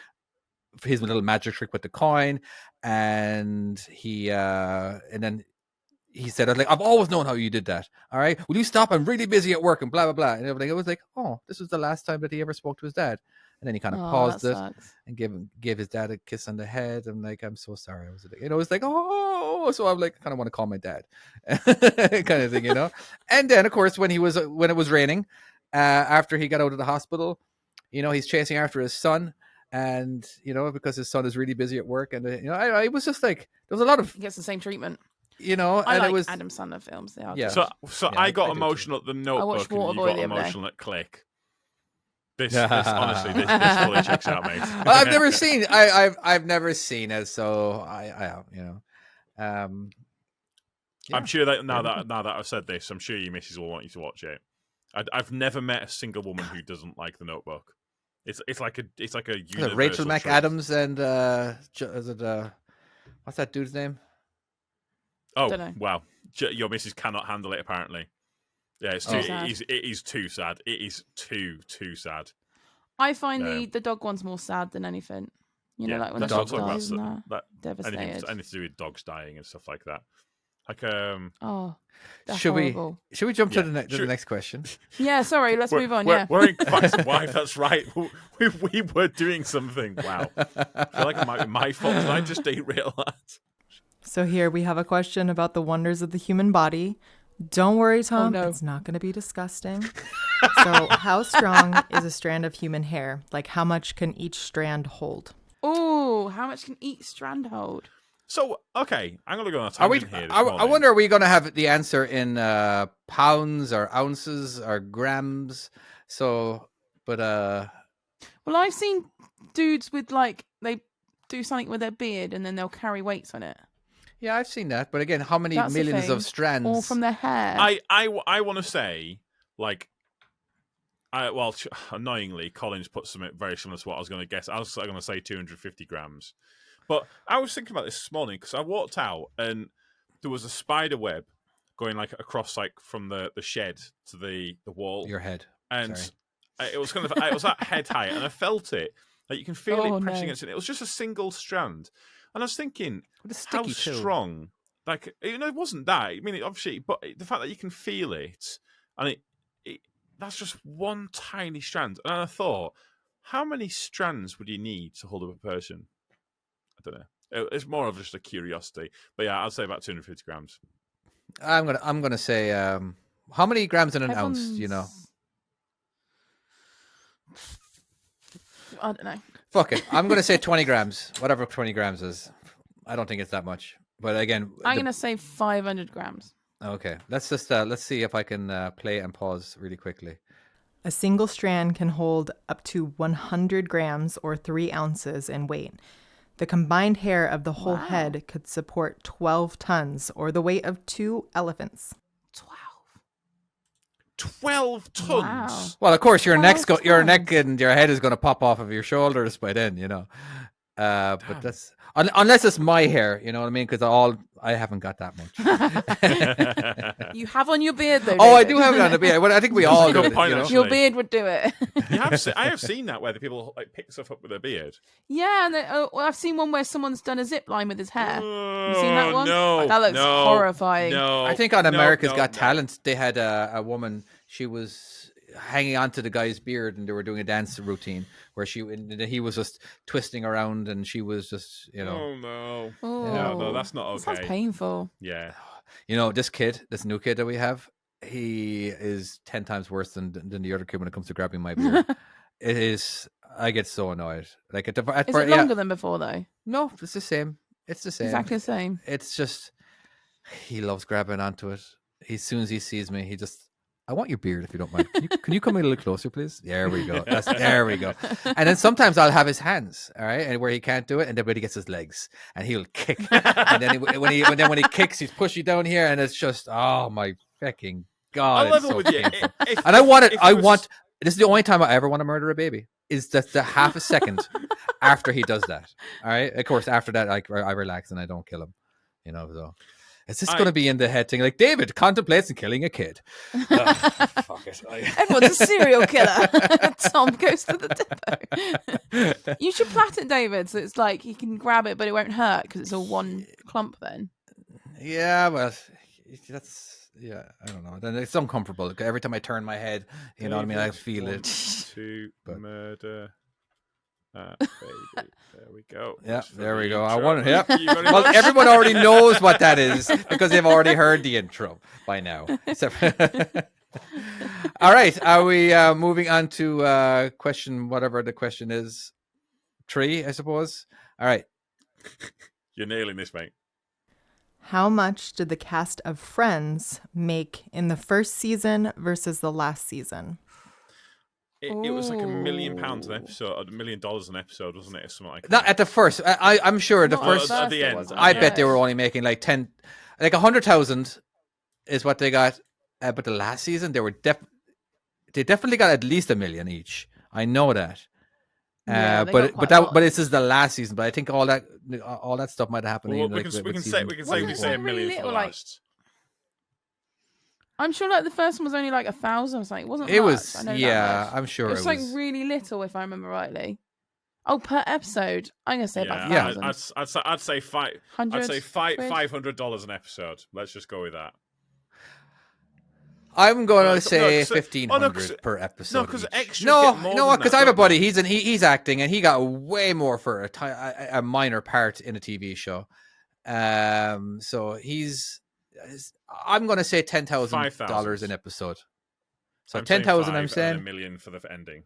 his little magic trick with the coin, and then he said, like, I've always known how you did that. All right, will you stop? I'm really busy at work and blah blah blah and everything. It was like, oh, this was the last time that he ever spoke to his dad, and then he kind of paused it and gave his dad a kiss on the head. I'm like, I'm so sorry. I was like, it's like, oh, so I'm like, kind of want to call my dad, kind of thing, And then of course when it was raining, after he got out of the hospital, he's chasing after his son. And because his son is really busy at work, and I was just like, there was a lot of He gets the same treatment. and I it was Adam Sandler films. They are Yeah. good. So Yeah, I got I do too. emotional at The Notebook, and you Waterboy got the other day. emotional at Click. This honestly, this fully checks out, mate. I've never seen. I've never seen it, so I yeah. I'm sure that now that I've said this, I'm sure your missus will want you to watch it. I've never met a single woman who doesn't like The Notebook. It's like a universal Rachel truth. McAdams and is it what's that dude's name? Oh Dunno. wow, your missus cannot handle it. Apparently, yeah, it's too. It is too sad. It is too sad. I find the dog one's more sad than anything. Like when the that's dog what I'm dies talking and about. devastated. Anything to do with dogs dying and stuff like that. Like Oh, that's Should horrible. we jump to Yeah, the next question? Yeah, sorry. Let's move on. Yeah. We're in facts and wife. That's right. We were doing something. Wow. I feel like it might be my fault. Did I just derail that? So here we have a question about the wonders of the human body. Don't worry, Tom. no. It's not going to be disgusting. So how strong is a strand of human hair? Like how much can each strand hold? Oh, how much can each strand hold? So okay, I'm gonna go on a Are we? tangent here. I wonder, are we going to have the answer in pounds or ounces or grams? So, but Well, I've seen dudes with they do something with their beard and then they'll carry weights on it. yeah, I've seen that. But again, how many That's the millions thing. of strands? All from their hair. I want to say annoyingly, Collins put something very similar to what I was going to guess. I was going to say 250 grams. But I was thinking about this morning because I walked out and there was a spider web going across from the shed to the wall. Your head. And Sorry. it was it was at head height, and I felt it. Like you can feel Oh, it pressing no. against it. It was just a single strand, and I was thinking, It's how sticky too. strong? It wasn't that. I mean, obviously, but the fact that you can feel it, and that's just one tiny strand. And I thought, how many strands would you need to hold up a person? I don't know. It's more of just a curiosity. But yeah, I'd say about 250 grams. I'm gonna say how many grams in an ounce? Do you know? I don't know. Fuck it. I'm gonna say 20 grams. Whatever 20 grams is. I don't think it's that much. But again, I'm going to say 500 grams. okay. Let's just let's see if I can play and pause really quickly. A single strand can hold up to 100 grams or 3 ounces in weight. The combined hair of the whole head could support 12 tons or the weight of 2 elephants. 12. 12 tons. Wow. Well, of course, your 12 your neck tons. and your head is going to pop off of your shoulders by then, But that's unless it's my hair, you know what I mean? Because I haven't got that much. You have on your beard though. Oh, I David. do have it on the beard. Well, I think we That's all a good do. point, You know? actually. Your beard would do it. I have seen that where the people like pick stuff up with their beard. Yeah, and well, I've seen one where someone's done a zip line with his hair. You seen that one? No, That looks no, horrifying. No, I think on no, America's no, Got no. Talent, they had a woman. She was hanging onto the guy's beard, and they were doing a dance routine where he was just twisting around, and she was just, Oh no. Oh, No, that's not that sounds okay. painful. Yeah. this new kid that we have, he is 10 times worse than the other kid when it comes to grabbing my beard. It is. I get so annoyed. Like at Is first, it longer than before though? No, it's the same. It's the same. Exactly the same. It's just he loves grabbing onto it. As soon as he sees me, he just. I want your beard if you don't mind. Can you come a little closer, please? There we go. There we go. And then sometimes I'll have his hands, all right, and where he can't do it, and then when he gets his legs, and he'll kick. And then when he kicks, he's pushy down here, and it's just oh my fucking god! I'll It's level so with you. painful. If- And I want it. if I was- want. This is the only time I ever want to murder a baby. Is that the half a second after he does that? All right. Of course, after that, I relax and I don't kill him. So is this going to be in the head thing? Like David contemplates and killing a kid. Fuck it. Everyone's a serial killer. Tom goes to the depot. You should plait it, David, so it's like he can grab it, but it won't hurt because it's all one clump. Then Yeah, well, that's I don't know. Then it's uncomfortable. Every time I turn my head, you know what I mean. I feel it. To But- murder. Baby. There we go. Yeah, Just for there we the go. I intro. want it. Yeah. Thank you very Well, much. everyone already knows what that is because they've already heard the intro by now. All right. Are we moving on to question, whatever the question is? 3, I suppose. All right. You're nailing this, mate. How much did the cast of Friends make in the first season versus the last season? It was like £1 million Ooh. an episode, or $1 million an episode, wasn't it? Or something like that. Not at the first. I'm sure the Not first. at the it end. wasn't. I Yeah. bet they were only making like 100,000 is what they got. But the last season, they definitely got at least $1 million each. I know that. Yeah, they but got quite that a lot. but this is the last season. But I think all that stuff might have happened. Well, in, we like, can with say season- we can Wasn't say it $1 really million for the little, like- last. I'm sure like the first one was only like 1,000 or something. It wasn't. It much. was, I know that yeah, much. I'm sure It was like really little, if I remember rightly. Oh, per episode, I'm gonna say about Yeah. 1,000. I'd say $500 an episode. Let's just go with that. I'm going No, to say no, 'cause- 1,500 per episode. No, because each. extras No, get more no, than because that, I have a don't buddy. they? He's acting, and he got way more for a minor part in a TV show. So I'm going to say $10,000 an episode. So I'm saying 10,000. 5 I'm and saying $1 million for the ending.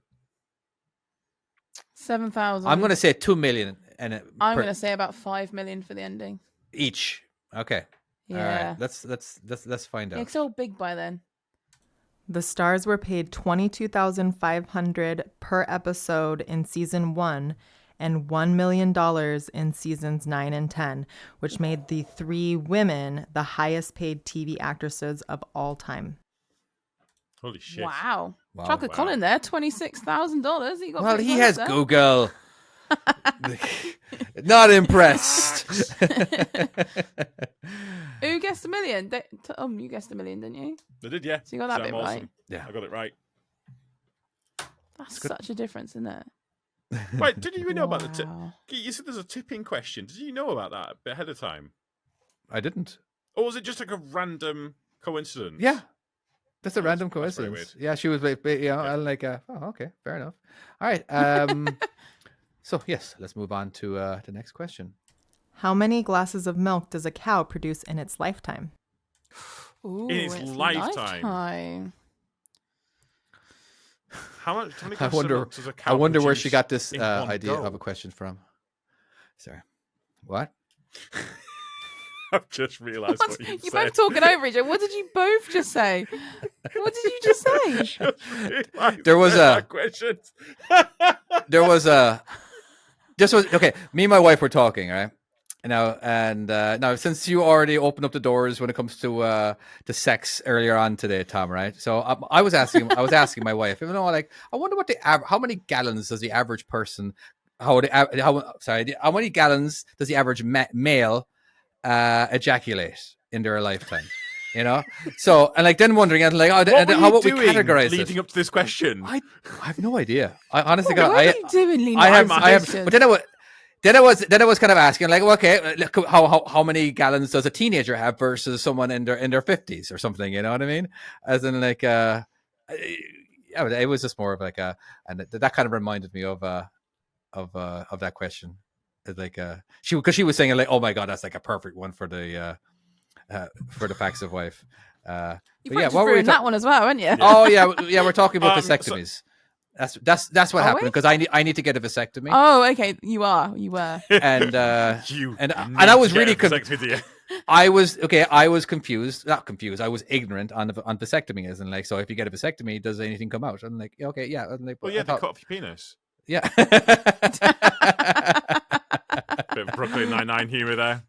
7,000. I'm going to say 2 million and I'm gonna say about 5 million for the ending. each. Okay. Yeah. All right. Let's find Yeah, out. it's all big by then. The stars were paid $22,500 per episode in season 1 and $1 million in seasons 9 and 10, which made the 3 women the highest paid TV actresses of all time. Holy shit. Wow. Wow. Chocolate Wow. Colin there, $26,000. He got Well, pretty he close has there. Google. Not impressed. Who guessed $1 million? You guessed $1 million, didn't you? They did, yeah. So you got that I'm bit awesome. right. Yeah. I got it right. That's such a difference, isn't it? Right, did you even know about the tip? Wow. You said there's a tipping question. Did you know about that a bit ahead of time? I didn't. Or was it just like a random coincidence? Yeah. That's a random that's very coincidence. Yeah, she was like, I'm like, oh, okay, fair enough. All right. So, yes, let's move on to the next question. How many glasses of milk does a cow produce in its lifetime? Ooh, In its it's lifetime. How many I glasses of wonder, milk does a cow where produce she got this in one idea go? of a question from. Sorry. What? I've just realised what you You're said. both talking over each other. What did you both just say? What did you just say? Just realised There was there a- are questions. There was a... This was... Okay, me and my wife were talking, right? Now, since you already opened up the doors when it comes to sex earlier on today, Tom, right? So I was asking my wife, you know, like, I wonder what how many gallons does the average person, how many gallons does the average male ejaculate in their lifetime? You know, so and like then wondering, and like, how would we categorize leading it? up to this question? I have no idea. I honestly, What are you doing, Lena? I have, but then I was kind of asking, like, okay, look, how many gallons does a teenager have versus someone in their 50s or something? You know what I mean? As in, like, yeah, it was just more of like and that kind of reminded me of that question. It's like because she was saying like, oh my god, that's like a perfect one for the passive wife. You yeah, what were that one as well, weren't you? Oh yeah, we're talking about vasectomies. That's what happened because I need to get a vasectomy. Oh, okay, you were, and I was really confused. I was confused, not confused. I was ignorant on vasectomy, as in like, so if you get a vasectomy, does anything come out? I'm like, okay, yeah. I'm like, well, yeah, they cut off your penis. Yeah. Bit of Brooklyn Nine-Nine humor there.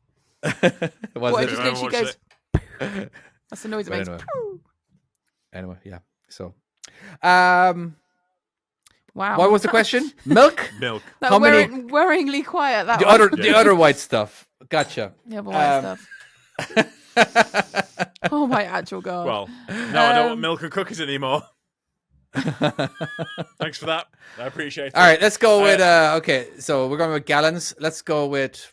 What if she goes? That's the noise it makes. Anyway, yeah. So, wow. What was the question? Milk. Milk. That worryingly quiet. That the other white stuff. Gotcha. The other white stuff. Oh my actual god. Well, no, I don't want milk and cookies anymore. Thanks for that. I appreciate it. All right, let's go with okay, so we're going with gallons. Let's go with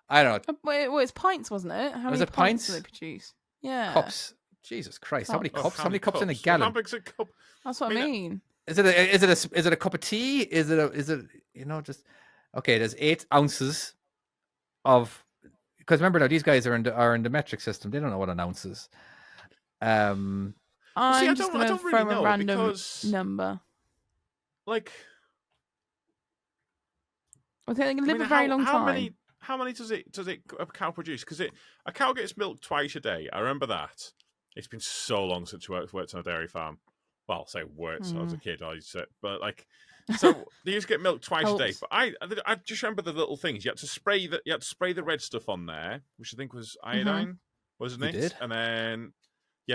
I don't know. Well, it's pints, wasn't it? How many pints do they produce? Yeah. Cups. Jesus Christ. How many cups? How many cups in a Well, gallon? how big's a cup? That's what I mean. Is it a cup of tea? Is it you know, just okay, there's 8 ounces of, because remember now these guys are in the metric system. They don't know what an ounce is. I'm just going to throw a random number. Like, I think they can live a very long time. How many does a cow produce? Because a cow gets milked twice a day. I remember that. It's been so long since I worked on a dairy farm. Well, I'll say worked. So I was a kid. I used to, but like, so they used to get milked twice a day. But I just remember the little things. You had to spray the red stuff on there, which I think was iodine, wasn't it? Did. And then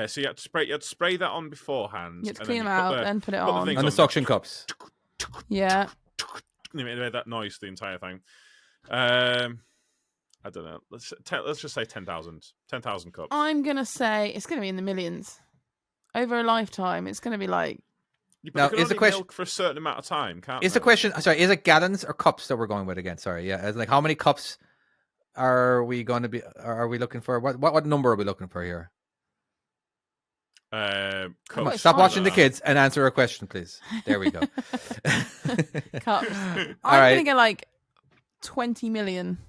so you had to spray that on beforehand. You had to clean them out and put it on. And the suction cups. Yeah. They made that noise the entire thing. I don't know. Let's just say 10,000 cups. I'm gonna say it's gonna be in the millions over a lifetime. It's gonna be like. Now, is the question milk for a certain amount of time? Can't is the question? Sorry, is it gallons or cups that we're going with again? Sorry, yeah. It's like, how many cups are we going to be? Are we looking for? What number are we looking for here? Stop watching the kids and answer a question, please. There we go. Cups. I'm gonna get like 20 million.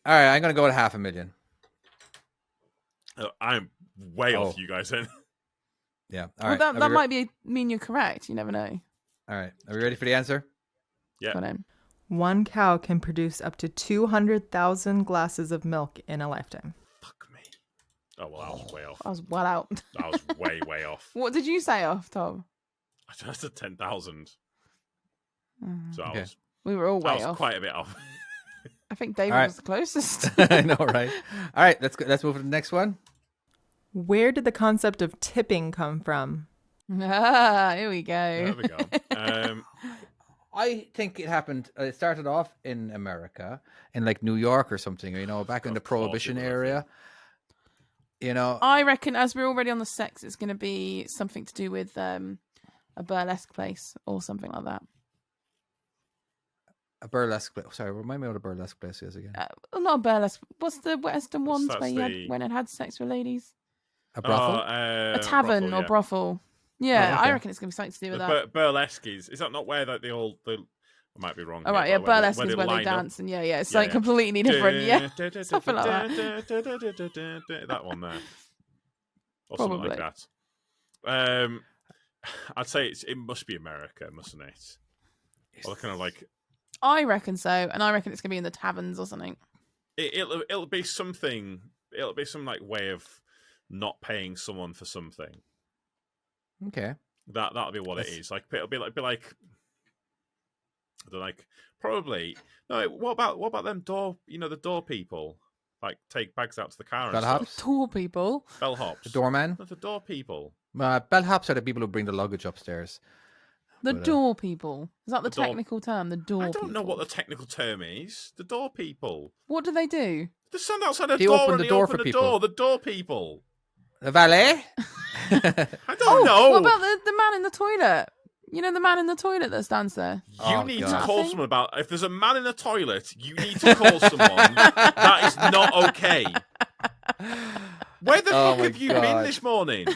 All right, I'm gonna go with 500,000. I'm way off you guys then. Yeah. All right. That might mean you're correct. You never know. All right. Are we ready for the answer? Yeah. One cow can produce up to 200,000 glasses of milk in a lifetime. Fuck me. Oh, well, I was way off. I was well out. I was way off. What did you say off, Tom? I just said 10,000. So okay. We were all way off. I was quite a bit off. I think David was the closest. I know, right? All right, let's move to the next one. Where did the concept of tipping come from? Here we go. There we go. I think it happened. It started off in America, in like New York or something. You know, back in the Prohibition area. You know, I reckon, as we're already on the sex, it's going to be something to do with a burlesque place or something like that. A burlesque place. Sorry, remind me what a burlesque place is again. Not a burlesque. What's the Western ones That's where you had sex with ladies? A brothel? A tavern or brothel. Yeah, I reckon it's going to be something to do with that. Burlesque is that not where like I might be wrong. Oh, right, yeah, burlesque is where they dance and it's like completely different. Yeah, something like that. That one there, or something like that. I'd say it must be America, mustn't it? Or kind of like. I reckon so, and I reckon it's going to be in the taverns or something. It'll be something. It'll be some like way of not paying someone for something. Okay, that'll be what it is. Like it'll be like They're like, probably. No, what about them door? The door people, like take bags out to the car and Bellhops? stuff. Tall people. Bellhops. The doorman? No, the door people. Bellhops are the people who bring the luggage upstairs. The But, door people. Is that the the door- technical term? The door I don't know people. what the technical term is. The door people. What do they do? They stand outside a They door open and the they door open for the people. door. The door people. The valet? I don't know. What about the man in the toilet? You know the man in the toilet that stands there? You Oh, need God. to call someone about. If there's a man in the toilet, you need to call someone. That is not okay. Where the Oh fuck my have you been God. this morning?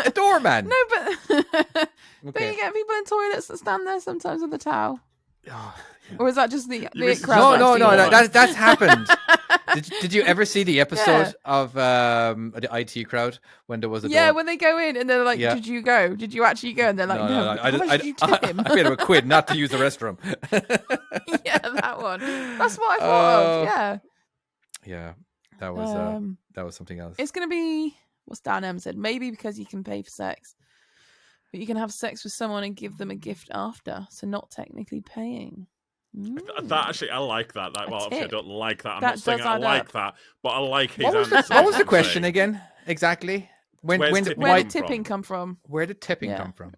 A doorman. No, but don't Okay. you get people in toilets that stand there sometimes with a towel? Oh, Or is that just the missed- crowd? no, that I've seen? that's happened. Did you ever see the episode Yeah. of the IT crowd when there was a Yeah, door? when they go in and they're like, Yeah. "Did you go? Did you actually go?" And they're like, "No." How much did you tip him? I paid him £1 not to use the restroom. Yeah, that one. That's what I thought of. Yeah. Yeah, that was something else. It's gonna be what's Dan M said. Maybe because you can pay for sex, but you can have sex with someone and give them a gift after, so not technically paying. That actually, I like that. Well, obviously, I tip. don't like that. I'm That not saying does I add like up. that, but I like his What was answer. the question again? Exactly. Where's tipping Where come did tipping come from? Where did tipping Yeah. come from?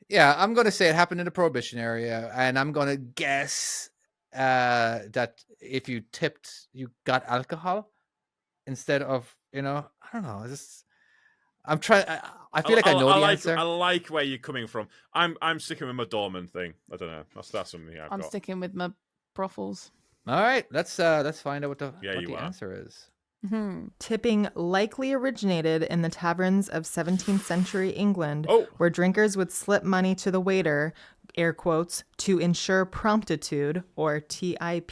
Yeah, I'm going to say it happened in the Prohibition area, and I'm going to guess that if you tipped, you got alcohol instead of, I don't know. I'm trying. I feel like I know the answer. I like where you're coming from. I'm sticking with my doorman thing. I don't know. That's something I've I'm got. sticking with my brothels. All right, let's find out what the you are. answer is. Tipping likely originated in the taverns of 17th century England, Oh. where drinkers would slip money to the waiter, air quotes, to ensure promptitude, or TIP,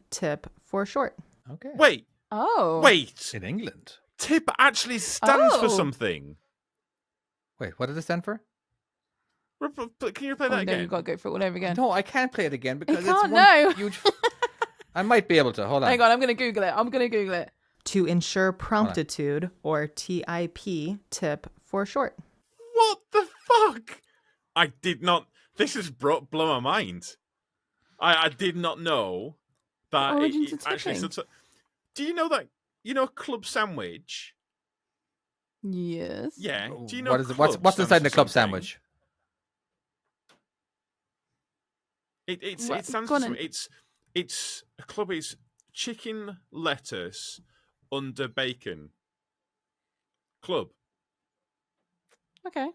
tip for short. Okay. Wait. Oh. In England. Tip actually stands for Oh. something. Wait, what did it stand for? Can you play Oh, that no, again? you've got to go for it all over again. No, I can't play it again because it's can't, one no. huge. I might be able to. Hold on. Hang on, I'm going to Google it. To ensure promptitude, or TIP, tip for short. What the fuck? I did not. This has blown my mind. I did not know that Origins it of actually. tipping. Do you know that? Club sandwich? Yes. Yeah. Do you know what is it? club What's inside the stands for club something? sandwich? It What? stands Go for on something. It's a club. Is chicken lettuce under bacon. Club. Okay.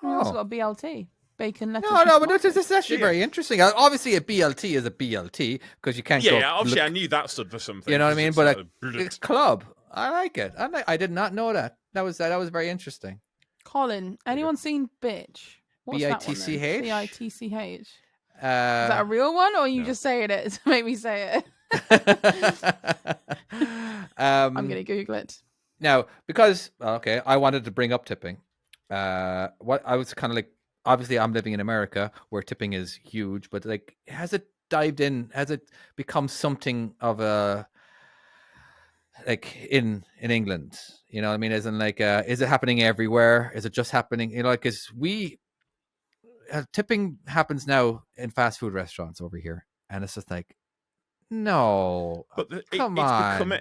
We also Oh. got a BLT. Bacon, lettuce. No, and no, but this tomatoes. is actually Yeah. very interesting. Obviously, a BLT is a BLT because you can't go. Yeah, obviously, look- I knew that stood for something. you know what I 'cause mean? it's But a a bullet. club, I like it. I did not know that. That was very interesting. Colin, anyone seen Bitch? What's that one then? BITCH? BITCH. Is that a Uh, real one, or are you no. just saying it to make me say it? I'm going to Google it. Now, because I wanted to bring up tipping. What I was kind of like, obviously, I'm living in America where tipping is huge, but like, has it dived in? Has it become something of a like in England? You know what I mean? As in, like, is it happening everywhere? Is it just happening? Because tipping happens now in fast food restaurants over here, and it's just like, no, But come it's on. become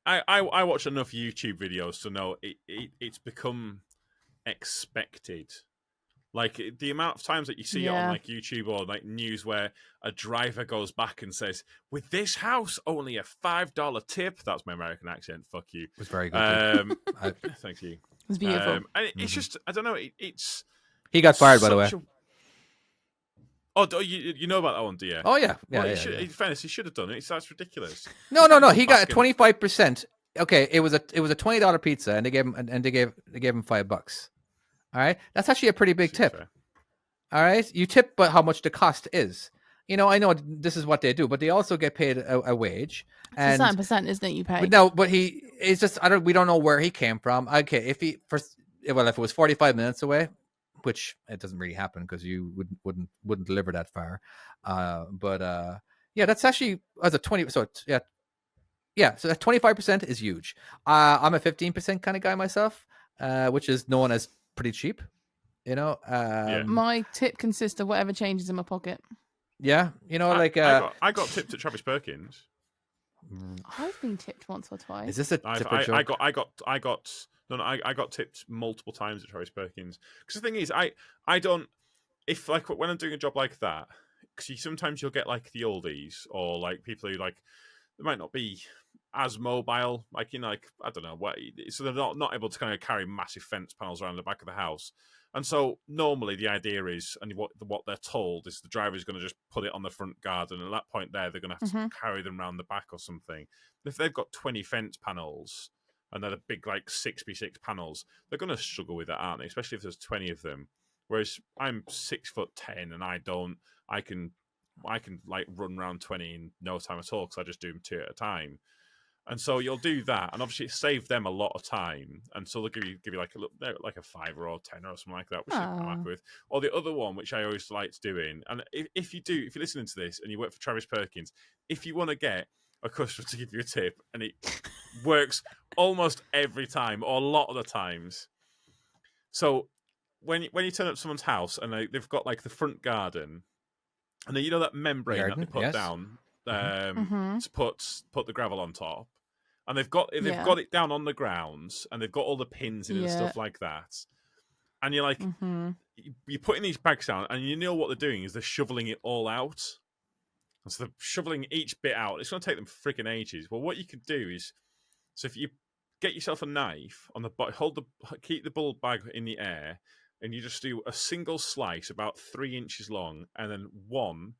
I watch enough YouTube videos to know it's become expected. Like the amount of times that you see it Yeah. on like YouTube or like news where a driver goes back and says, "With this house, only a $5 tip." That's my American accent. Fuck you. It was very good. Thank you. It's beautiful. And it's just I don't know. It's He got fired, by the way. such a- Oh, you know about that one, do you? Oh yeah, Well, yeah. in fairness, he should have done it. That's ridiculous. No. He got Fucking- 25%. Okay, it was a $20 pizza, and they gave him $5. All right, that's actually a pretty big Seems tip. fair. All right, you tip, but how much the cost is. I know this is what they do, but they also get paid a wage. It's a And certain percent, isn't it? You pay. but it's just we don't know where he came from. Okay, if it was 45 minutes away, which it doesn't really happen because you wouldn't deliver that far. Yeah, that's actually as a 20. So so that 25% is huge. I'm a 15% kind of guy myself, which is known as pretty cheap. My tip consists of whatever changes in my pocket. Yeah, you know, I got tipped at Travis Perkins. I've been tipped once or twice. Is this a tipper joke? I got tipped multiple times at Travis Perkins. Because the thing is, I don't, if like when I'm doing a job like that, because sometimes you'll get like the oldies or like people who like they might not be as mobile, like like I don't know what, so they're not able to kind of carry massive fence panels around the back of the house. And so normally the idea is, and what they're told is the driver is going to just put it on the front garden. And at that point there, they're going to have to carry them around the back or something. If they've got 20 fence panels and they're big like 6x6 panels, they're going to struggle with that, aren't they? Especially if there's 20 of them. Whereas I'm 6'10" and I can like run around 20 in no time at all because I just do them 2 at a time. And so you'll do that, and obviously it saved them a lot of time. And so they'll give you like a 5 or 10 or something like that, which I'm happy with. Or the other one, which I always liked doing, and if you're listening to this and you work for Travis Perkins, if you want to get a customer to give you a tip, and it works almost every time or a lot of the times. So when you turn up to someone's house and they've got like the front garden, and then you know that membrane that they put down to put the gravel on top, and they've got it down on the grounds, and they've got all the pins in and stuff like that, and you're like you're putting these bags down, and you know what they're doing is they're shoveling it all out, and so they're shoveling each bit out. It's going to take them freaking ages. Well, what you could do is, so if you get yourself a knife on the keep the bull bag in the air, and you just do a single slice about 3 inches long, and then one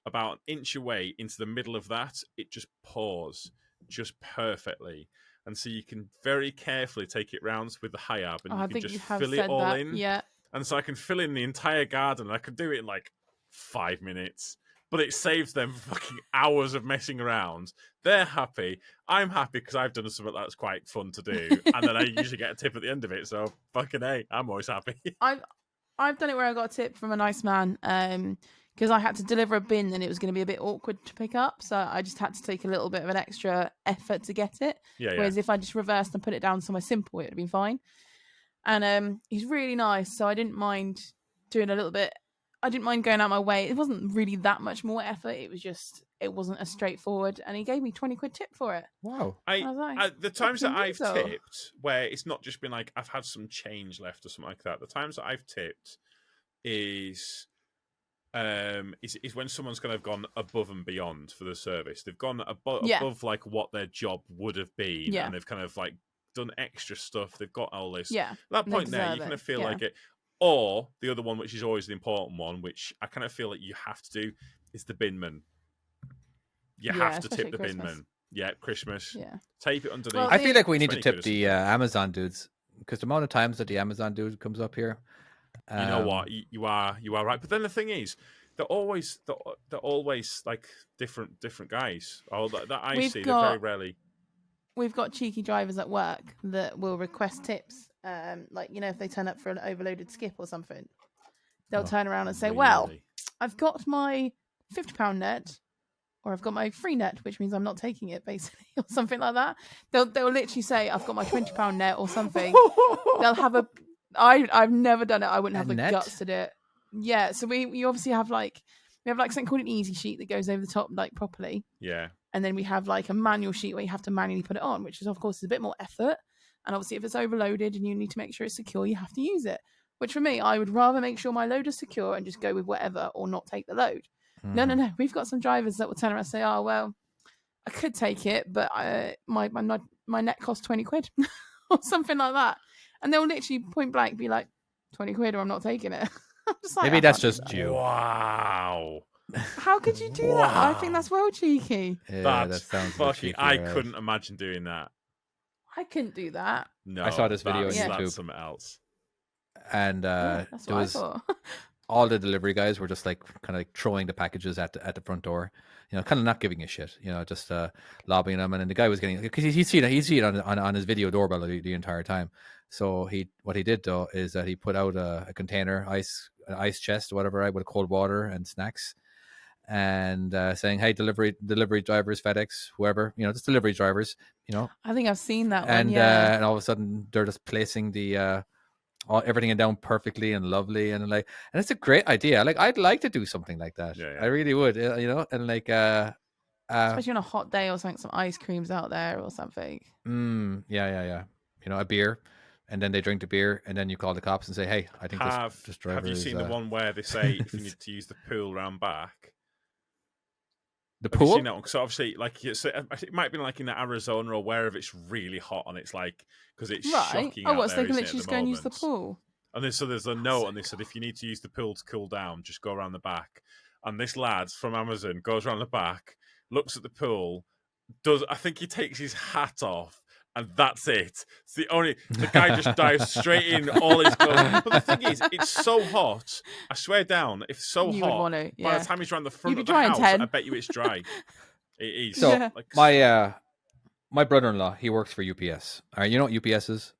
about an inch away into the middle of that, it just pours just perfectly. And so you can very carefully take it round with the high-ab, and you can just fill it all in. Yeah. And so I can fill in the entire garden. I could do it in like 5 minutes. But it saves them fucking hours of messing around. They're happy. I'm happy because I've done something that's quite fun to do. And then I usually get a tip at the end of it. So fucking A, I'm always happy. I've done it where I got a tip from a nice man. Because I had to deliver a bin and it was going to be a bit awkward to pick up. So I just had to take a little bit of an extra effort to get it. Whereas if I just reversed and put it down somewhere simple, it would have been fine. And he's really nice. So I didn't mind doing a little bit. I didn't mind going out my way. It wasn't really that much more effort. It wasn't as straightforward. And he gave me 20 quid tip for it. Wow. The times that I've tipped, where it's not just been like, I've had some change left or something like that. The times that I've tipped is when someone's kind of gone above and beyond for the service. They've gone above like what their job would have been, and they've kind of like done extra stuff. They've got all this. Yeah, at that point there, you kind of feel like it. Or the other one, which is always the important one, which I kind of feel like you have to do, is the binman. You have to tip the binman. Yeah, Christmas. Yeah, tape it underneath. Well, I feel like we need to tip the Amazon dudes, because the amount of times that the Amazon dude comes up here. You know what? You are right. But then the thing is, they're always like different guys. That I see. They're very rarely. We've got cheeky drivers at work that will request tips. Like, you know, if they turn up for an overloaded skip or something, they'll turn around and say, really? Well, I've got my £50 net, or I've got my free net, which means I'm not taking it, basically, or something like that. They'll literally say, I've got my £20 net or something. They'll have I've never done it. I wouldn't have the guts to do it. Yeah, so we obviously have like something called an easy sheet that goes over the top like properly. Yeah. And then we have like a manual sheet where you have to manually put it on, which is of course a bit more effort. And obviously if it's overloaded and you need to make sure it's secure, you have to use it. Which for me, I would rather make sure my load is secure and just go with whatever, or not take the load. No. We've got some drivers that will turn around and say, oh, well, I could take it, but my net costs 20 quid or something like that. And they'll literally point blank be like, 20 quid or I'm not taking it. I'm just like, maybe that's just you. Wow. How could you do that? I think that's well cheeky. Yeah, that sounds fucking cheeky. I couldn't imagine doing that. I couldn't do that. No. I saw this video on YouTube. YouTube. Something else. And there was all the delivery guys were just like kind of like throwing the packages at the front door, you know, kind of not giving a shit, you know, just lobbying them. And then the guy was getting, because he'd see it on his video doorbell the entire time. So what he did though is that he put out a container, an ice chest or whatever, with cold water and snacks, and saying, hey, delivery drivers, FedEx, whoever, you know, just delivery drivers, you know. I think I've seen that one. And all of a sudden they're just placing the everything down perfectly and lovely, and it's a great idea. Like, I'd like to do something like that. Yeah, yeah. I really would. And like Especially on a hot day or something, some ice creams out there or something. yeah. A beer, and then they drink the beer, and then you call the cops and say, "Hey, I think this driver have you seen the one where they say if you need to use the pool round back? The Have you pool? seen that one? So obviously, like, it might be like in Arizona or wherever it's really hot, and it's like because it's Right. shocking. Oh, out what? So there, they can isn't it, literally at just go and use the moment? pool. And then so there's a note, and they said if you need to use the pool to cool down, just go around the back. And this lad from Amazon goes around the back, looks at the pool, I think he takes his hat off, and that's it. It's the guy just dives straight in, all his clothes. But the thing is, it's so hot. I swear down, if it's so You would hot, want to, by yeah. the time he's around the front You'd be of the dry in house, 10. I bet you it's dry. It is. So Yeah. Like, my brother-in-law, he works for UPS. All right, you know what UPS is?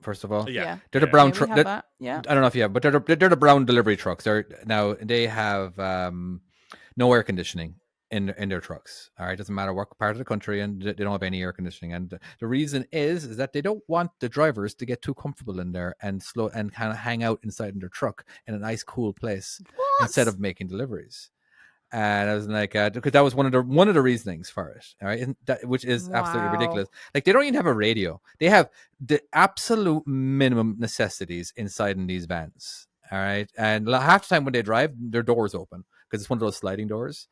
First of all, yeah. they're the brown Yeah, we truck. have that. Yeah. I don't know if you have, but they're the brown delivery trucks. They have no air conditioning in their trucks. All right, doesn't matter what part of the country, and they don't have any air conditioning. And the reason is that they don't want the drivers to get too comfortable in there and slow and kind of hang out inside in their truck in a nice, cool place instead of making deliveries. And I was like, because that was one of the reasonings for it, all right, which is absolutely ridiculous. Like, they don't even have a radio; they have the absolute minimum necessities inside in these vans, all right. And half the time when they drive, their doors open because it's one of those sliding doors.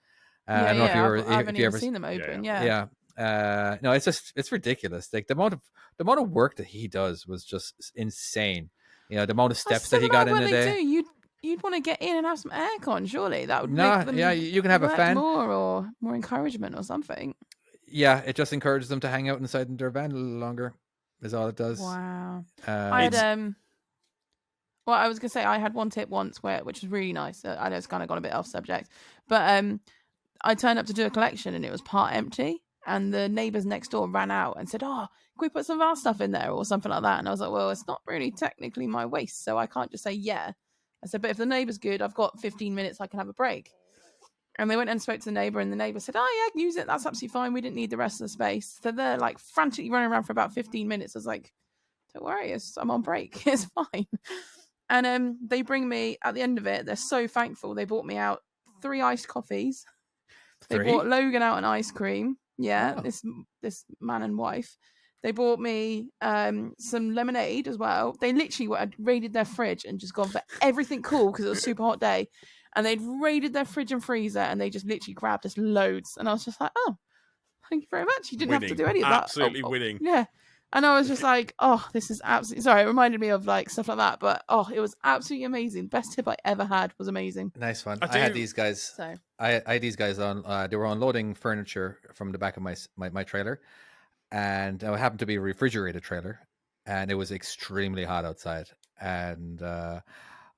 I don't know if I haven't you even ever seen them open. yeah. No, it's ridiculous. Like the amount of work that he does was just insane. The amount of steps that he got in a day. You'd want to get in and have some aircon, surely. That would make them you can have a fan or more encouragement or something. Yeah, it just encourages them to hang out inside in their van a little longer. Is all it does. Wow. I had well, I was gonna say I had one tip once which was really nice. I know it's kind of gone a bit off subject, but I turned up to do a collection and it was part empty, and the neighbours next door ran out and said, "Oh, can we put some of our stuff in there?" or something like that. And I was like, "Well, it's not really technically my waste, so I can't just say yeah." I said, "But if the neighbour's good, I've got 15 minutes, I can have a break." And they went and spoke to the neighbour, and the neighbour said, "Oh yeah, use it. That's absolutely fine. We didn't need the rest of the space." So they're like frantically running around for about 15 minutes. I was like, "Don't worry, I'm on break. It's fine." And they bring me at the end of it. They're so thankful. They bought me out 3 iced coffees. They bought Logan out an ice cream. Yeah, this man and wife. They bought me some lemonade as well. They literally raided their fridge and just gone for everything cool because it was a super hot day. And they'd raided their fridge and freezer, and they just literally grabbed us loads. And I was just like, "Oh, thank you very much. You didn't have to do any of that." Absolutely winning. Yeah. And I was just like, "Oh, this is absolutely..." Sorry, it reminded me of like stuff like that. But it was absolutely amazing. Best tip I ever had was amazing. Nice one. I had these guys. So I had these guys on. They were unloading furniture from the back of my trailer, and it happened to be a refrigerated trailer, and it was extremely hot outside. And I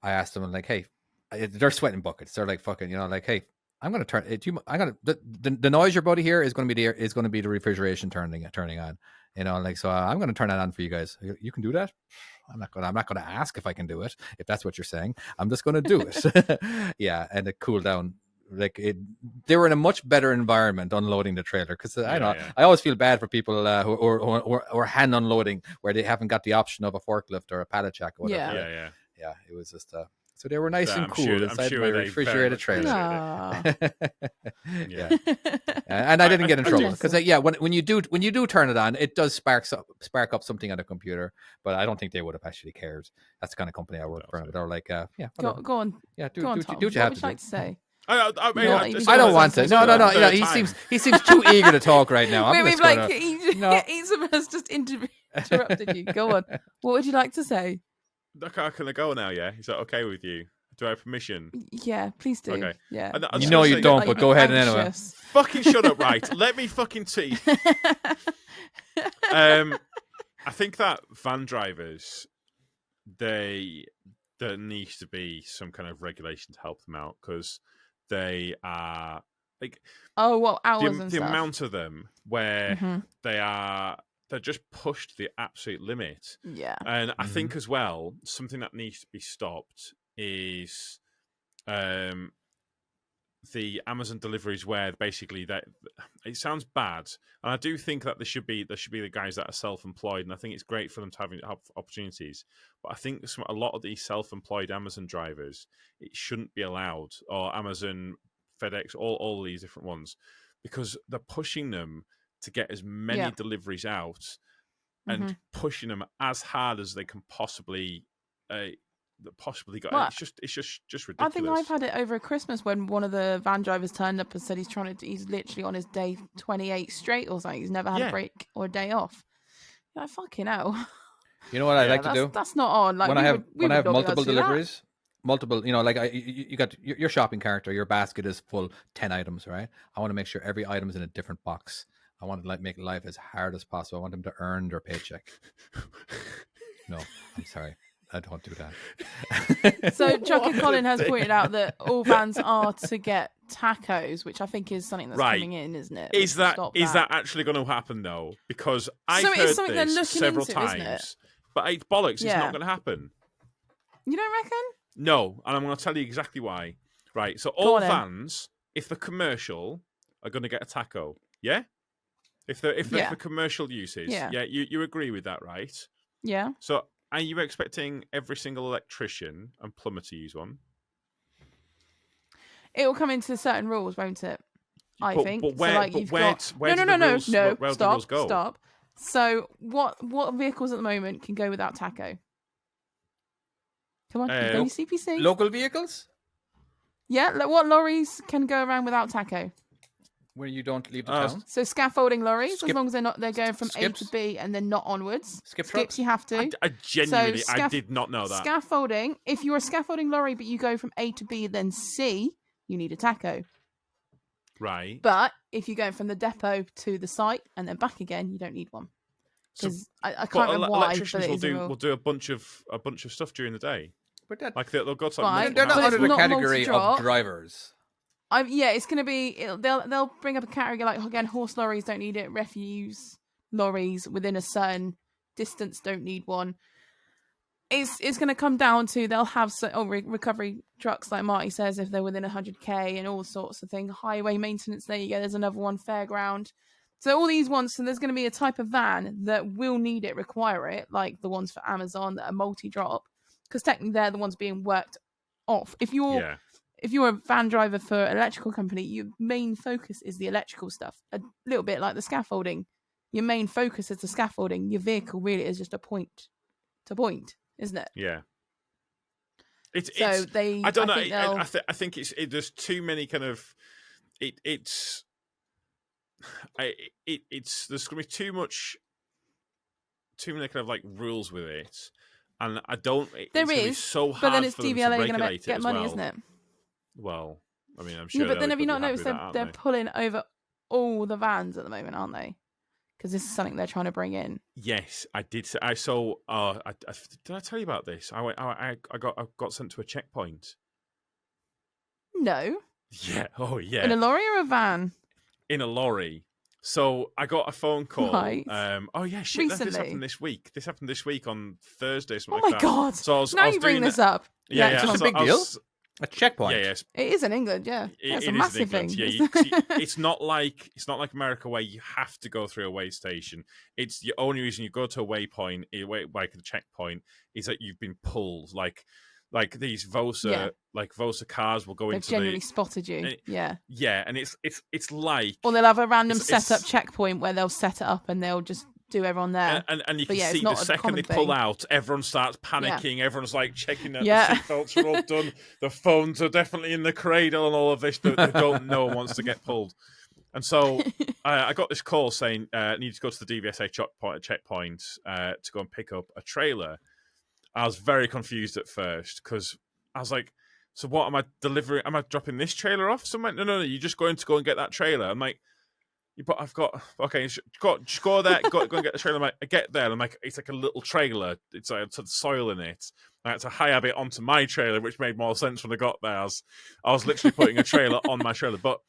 asked them, like, "Hey," they're sweating buckets. They're like, "Fucking," like, "Hey, I'm gonna turn it. The noise you're about to hear is going to be the refrigeration turning on." So I'm going to turn that on for you guys. You can do that. I'm not going to ask if I can do it. If that's what you're saying, I'm just going to do it. Yeah. And it cooled down. They were in a much better environment unloading the trailer. Cause I always feel bad for people who are hand unloading where they haven't got the option of a forklift or a pallet jack or whatever. Yeah. It was just, so they were nice and cool inside my refrigerated trailer. Yeah, and I didn't get in trouble because when you do turn it on, it does spark up something on the computer. But I don't think they would have actually cared. That's the kind of company I work for. But they're like, yeah, go on, yeah, do Tom. what you have would you like to say? I don't want to. No. Yeah, he seems too eager to talk right now. Each of us just interrupted you. Go on. What would you like to say? Can I go now? Yeah, is that okay with you? Do I have permission? Yeah, please do. Okay. Yeah. You don't, but go ahead and anyway. Fucking shut up, right? Let me fucking see. I think that van drivers, there needs to be some kind of regulation to help them out because they are like hours and the stuff. amount of them where they're just pushed to the absolute limit. Yeah. And I think as well, something that needs to be stopped is the Amazon deliveries where basically that it sounds bad, and I do think that there should be the guys that are self-employed, and I think it's great for them to have opportunities. But I think a lot of these self-employed Amazon drivers, it shouldn't be allowed, or Amazon, FedEx, all these different ones, because they're pushing them to get as many deliveries out and pushing them as hard as they can possibly got. Well, It's just ridiculous. I think I've had it over Christmas when one of the van drivers turned up and said he's literally on his day 28 straight or something. He's never had a break or a day off. You're like, fucking hell. You know what I like to do? That's not on. Like when I have multiple deliveries, you got your shopping cart or your basket is full 10 items, right? I want to make sure every item is in a different box. I want to make life as hard as possible. I want them to earn their paycheck. No, I'm sorry. I don't do that. So Chucky Colin has pointed out that all vans are to get tacos, which I think is something that's coming in, isn't it? Is that actually going to happen though? Because I've heard this several times, but it's bollocks. It's not going to happen. You don't reckon? No, and I'm going to tell you exactly why. Right, so all vans, if they're commercial, are going to get a taco. Yeah, if they're for commercial uses. Yeah, you agree with that, right? Yeah. So. Are you expecting every single electrician and plumber to use one? It will come into certain rules, won't it? I think. But where, so like where do the rules go? Stop. So what vehicles at the moment can go without taco? Come on, go CPC. Local vehicles? Yeah, what lorries can go around without taco? Where you don't leave the town. So scaffolding lorries, as long as they're going from A to B and then not onwards. Skips you have to. I genuinely, I did not know that. Scaffolding, if you're a scaffolding lorry but you go from A to B then C, you need a taco. Right. But if you're going from the depot to the site and then back again, you don't need one. Because I can't remember why. Electricians will do a bunch of stuff during the day. But like they'll go to they're not under the category of drivers. It's going to be. They'll bring up a category like again, horse lorries don't need it. Refuse lorries within a certain distance don't need one. It's going to come down to they'll have recovery trucks like Marty says if they're within 100k and all sorts of things. Highway maintenance. There you go. There's another one. Fairground. So all these ones. So there's going to be a type of van that will need it, require it, like the ones for Amazon that are multi-drop, because technically they're the ones being worked off. If you're a van driver for an electrical company, your main focus is the electrical stuff. A little bit like the scaffolding. Your main focus is the scaffolding. Your vehicle really is just a point to point, isn't it? Yeah. I don't know. I think there's too many kind of there's going to be too many kind of like rules with it, and I don't. There is so hard but then it's for them DVLA to going to get money, well. isn't it? Well, I mean, I'm sure. Yeah, but then have you not noticed they're pulling over all the vans at the moment, aren't they? Because this is something they're trying to bring in. Yes, I did. I saw. Did I tell you about this? I got sent to a checkpoint. No. Yeah. Oh, yeah. In a lorry or a van? In a lorry. So I got a phone call. Right. Oh yeah, shit. This happened this week. This happened this week on Thursday. Oh my god! So now you bring this up. Yeah, it's a big deal. A checkpoint. Yeah, yes. It is in England. Yeah, it's a massive thing. Yeah, it's not like America where you have to go through a weigh station. It's the only reason you go to a waypoint, like a checkpoint, is that you've been pulled. Like these Vosa cars will go They've into generally spotted you. Yeah, and it's like, or they'll have a random setup checkpoint where they'll set it up and they'll just do everyone there. And you can see the second they pull out, everyone starts panicking. Yeah. Everyone's like checking that the seatbelts are all done. The phones are definitely in the cradle and all of this. They don't know one wants to get pulled. And so I got this call saying I need to go to the DVSA checkpoint to go and pick up a trailer. I was very confused at first because I was like, so what am I delivering? Am I dropping this trailer off somewhere? No, you're just going to go and get that trailer. I'm like, but I've got, okay, just go there, go and get the trailer. I'm like, I get there, and I'm like, it's like a little trailer. It's like soil in it. I had to high-ab it onto my trailer, which made more sense when I got there. I was literally putting a trailer on my trailer. But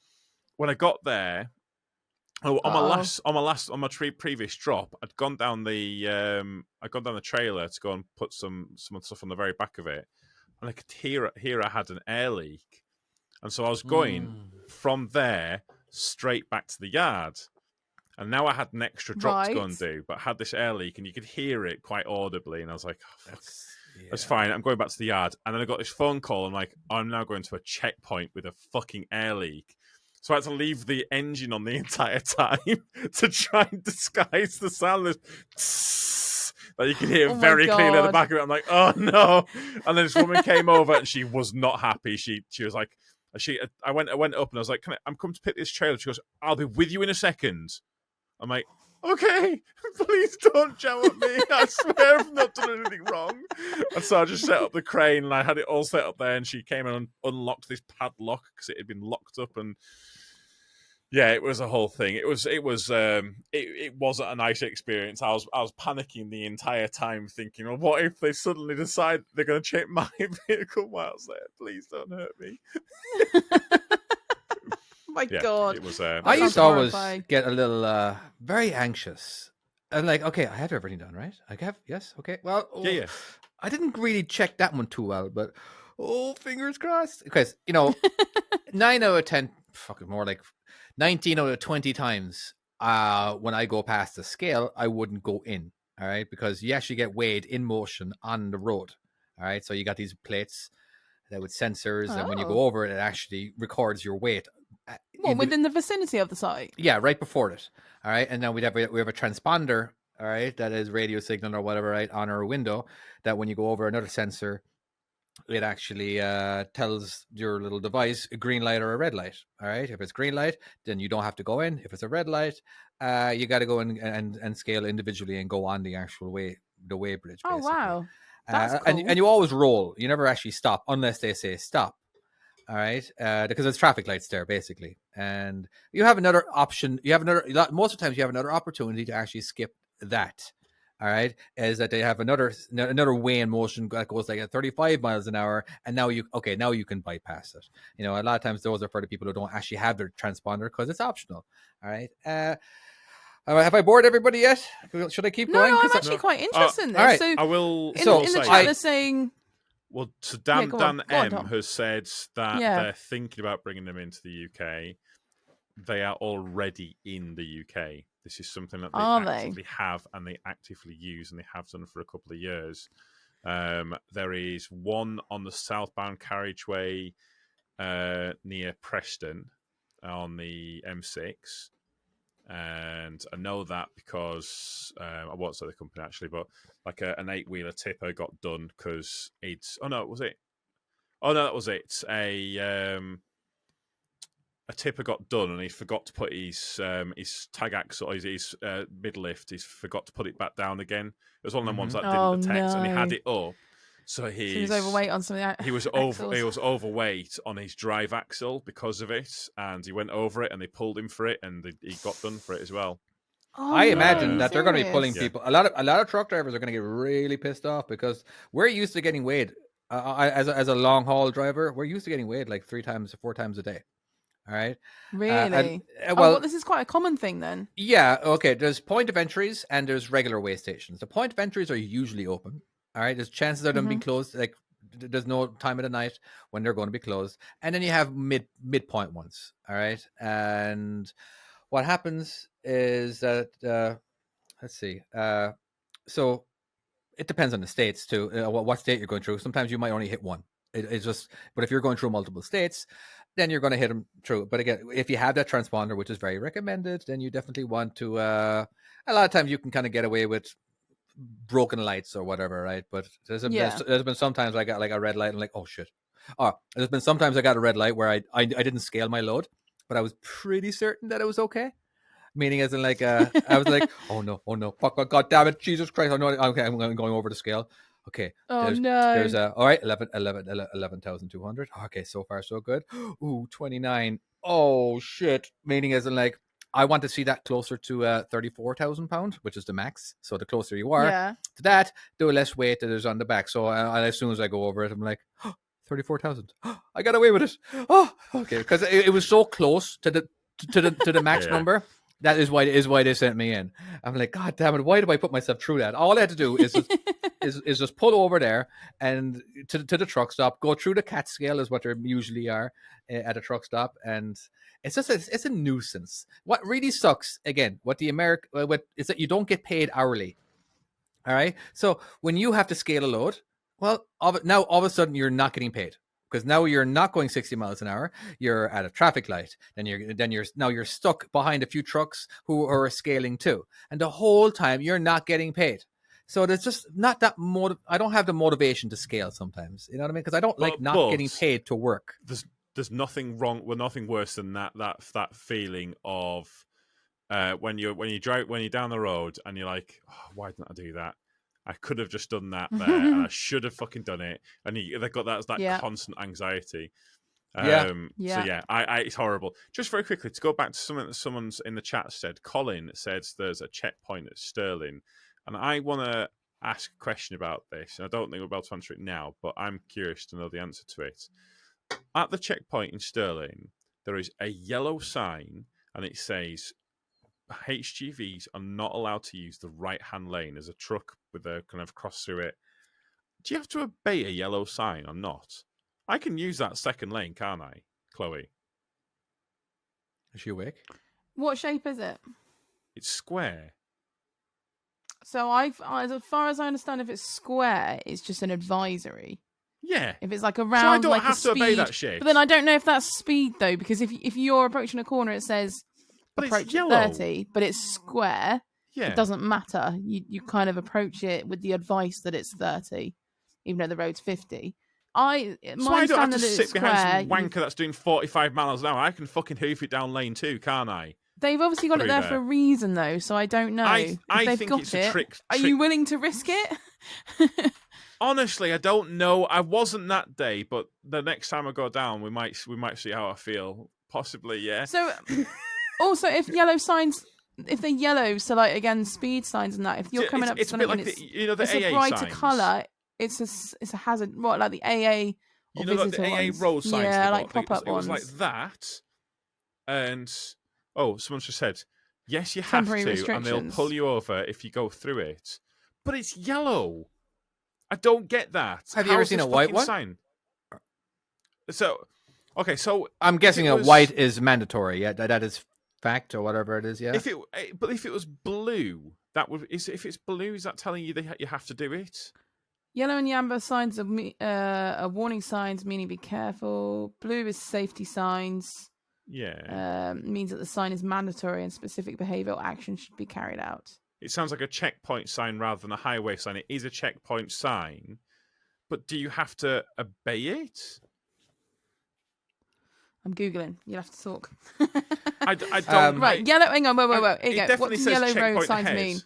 when I got there, on my previous drop, I'd gone down the trailer to go and put some stuff on the very back of it, and I could hear I had an air leak. And so I was going from there straight back to the yard. And now I had an extra drop to go and do, but I had this air leak and you could hear it quite audibly. And I was like, oh, fuck. That's fine. I'm going back to the yard. And then I got this phone call. I'm like, I'm now going to a checkpoint with a fucking air leak. So I had to leave the engine on the entire time to try and disguise the sound that you can hear very clearly at the back of it. I'm like, oh no. And then this woman came over and she was not happy. She was like, I went up and I was like, I'm coming to pick this trailer. She goes, I'll be with you in a second. I'm like, okay, please don't jam at me. I swear I've not done anything wrong. And so I just set up the crane and I had it all set up there. And she came and unlocked this padlock because it had been locked up. And yeah, it was a whole thing. It wasn't a nice experience. I was panicking the entire time, thinking, well, what if they suddenly decide they're going to check my vehicle whilst there? Please don't hurt me. My God. It was. I used to always get a little very anxious. And like, okay, I have everything done, right? I have, yes, okay. Well, yeah. I didn't really check that one too well, but fingers crossed. Because, 9 out of 10, fucking more like 19 out of 20 times when I go past the scale, I wouldn't go in, all right? Because you actually get weighed in motion on the road, all right? So you got these plates that with sensors, and when you go over it, it actually records your weight. Within the vicinity of the site? Yeah, right before it. All right. And then we have a transponder, all right, that is radio signal or whatever, right, on our window, that when you go over another sensor, it actually tells your little device a green light or a red light. All right. If it's green light, then you don't have to go in. If it's a red light, you got to go in and scale individually and go on the actual way bridge. Basically. Oh, wow. That's cool. And you always roll. You never actually stop unless they say stop. All right, because there's traffic lights there, basically, and you have another option. Most of the times you have another opportunity to actually skip that. All right, is that they have another way in motion that goes like at 35 miles an hour, and now you can bypass it. A lot of times those are for the people who don't actually have their transponder because it's optional. All right. Have I bored everybody yet? Should I keep going? No, I'm actually quite interested in this. All right. So I will. In the chat, they're saying. Well, so Dan M Tom. has said that they're thinking about bringing them into the UK. They are already in the UK. This is something that they actively have and they actively use, and they have done for a couple of years. There is one on the southbound carriageway near Preston on the M6. And I know that because I won't say the company actually, but like an 8-wheeler tipper got done because it's. Oh no, was it? Oh no, that was it. A tipper got done and he forgot to put his tag axle, his mid lift. He forgot to put it back down again. It was one of them ones that didn't detect, and he had it up. So he was overweight on some of the He was overweight on his drive axle because of it, and he went over it, and they pulled him for it, and he got done for it as well. I imagine that they're going to be pulling people. A lot of truck drivers are going to get really pissed off because we're used to getting weighed. As a long haul driver, we're used to getting weighed like 4 times a day. All right. Really? Well, this is quite a common thing then. Yeah. Okay. There's point of entries and there's regular weigh stations. The point of entries are usually open. All right. There's chances of them being closed. Like there's no time of the night when they're going to be closed. And then you have midpoint ones. All right. And what happens is that let's see. So it depends on the states too. What state you're going through. Sometimes you might only hit one. It's just. But if you're going through multiple states, then you're going to hit them through. But again, if you have that transponder, which is very recommended, then you definitely want to. A lot of times you can kind of get away with broken lights or whatever, right? But there's been sometimes I got like a red light and like, oh shit. There's been sometimes I got a red light where I didn't scale my load, but I was pretty certain that it was okay. Meaning as in like I was like, oh no, fuck, God damn it, Jesus Christ, I know. Okay, I'm going over the scale. Okay. There's all right, 11,200. Okay, so far so good. Ooh, 29. Oh shit. Meaning as in like I want to see that closer to 34,000 pounds, which is the max. So the closer you are to that, the less weight that is on the back. So as soon as I go over it, I'm like, 34,000. I got away with it. Oh, okay, because it was so close to the max number. That is why they sent me in. I'm like, God damn it! Why do I put myself through that? All I had to do is is just pull over there and to the truck stop, go through the cat scale is what they usually are at a truck stop, and it's just it's a nuisance. What really sucks again, what is that you don't get paid hourly. All right, so when you have to scale a load, well, now all of a sudden you're not getting paid. Because now you're not going 60 miles an hour, you're at a traffic light. Then you're stuck behind a few trucks who are scaling too, and the whole time you're not getting paid. So there's just not that I don't have the motivation to scale sometimes. You know what I mean? Because I don't like not getting paid to work. There's nothing wrong. Well, nothing worse than that feeling of when you're down the road and you're like, oh, why didn't I do that? I could have just done that there, and I should have fucking done it. And they've got that constant anxiety. So it's horrible. Just very quickly to go back to something that someone's in the chat said. Colin says there's a checkpoint at Stirling, and I want to ask a question about this. And I don't think we'll be able to answer it now, but I'm curious to know the answer to it. At the checkpoint in Stirling, there is a yellow sign, and it says HGVs are not allowed to use the right-hand lane. There's a truck with a kind of cross through it. Do you have to obey a yellow sign or not? I can use that second lane, can't I, Chloe? Is she awake? What shape is it? It's square. So as far as I understand, if it's square, it's just an advisory. Yeah. If it's like a round, so I don't like have a to speed, obey that shit. But then I don't know if that's speed though, because if you're approaching a corner, it says approach at 30, but it's square. Yeah. It doesn't matter. You kind of approach it with the advice that it's 30, even though the road's 50. I don't have to sit behind some wanker that's doing 45 miles an hour. I can fucking hoof it down lane 2, can't I? They've obviously got it there for a reason, though, so I don't know. I think it's a trick. Are you willing to risk it? Honestly, I don't know. I wasn't that day, but the next time I go down, we might see how I feel. Possibly, yeah. So, also, if they're yellow, so like again, speed signs and that. If you're coming up to something and it's AA a brighter signs. colour, it's a hazard. What, like the AA? You know, like the AA road signs. Yeah, like pop-up ones. It was like that, and someone just said, yes, you have Temporary to, and they'll pull you over if you go through it. But it's yellow. I don't get that. Have you ever seen a white one? Sign? So I'm guessing a white is mandatory. Yeah, that is fact or whatever it is. Yeah. If it was blue, if it's blue, is that telling you that you have to do it? Yellow and amber signs are warning signs, meaning be careful. Blue is safety signs. Yeah. Means that the sign is mandatory and specific behavioural action should be carried out. It sounds like a checkpoint sign rather than a highway sign. It is a checkpoint sign, but do you have to obey it? I'm Googling. You'll have to talk. I don't. Right, yellow. Hang on, wait. It definitely what do says yellow road checkpoint signs ahead. mean?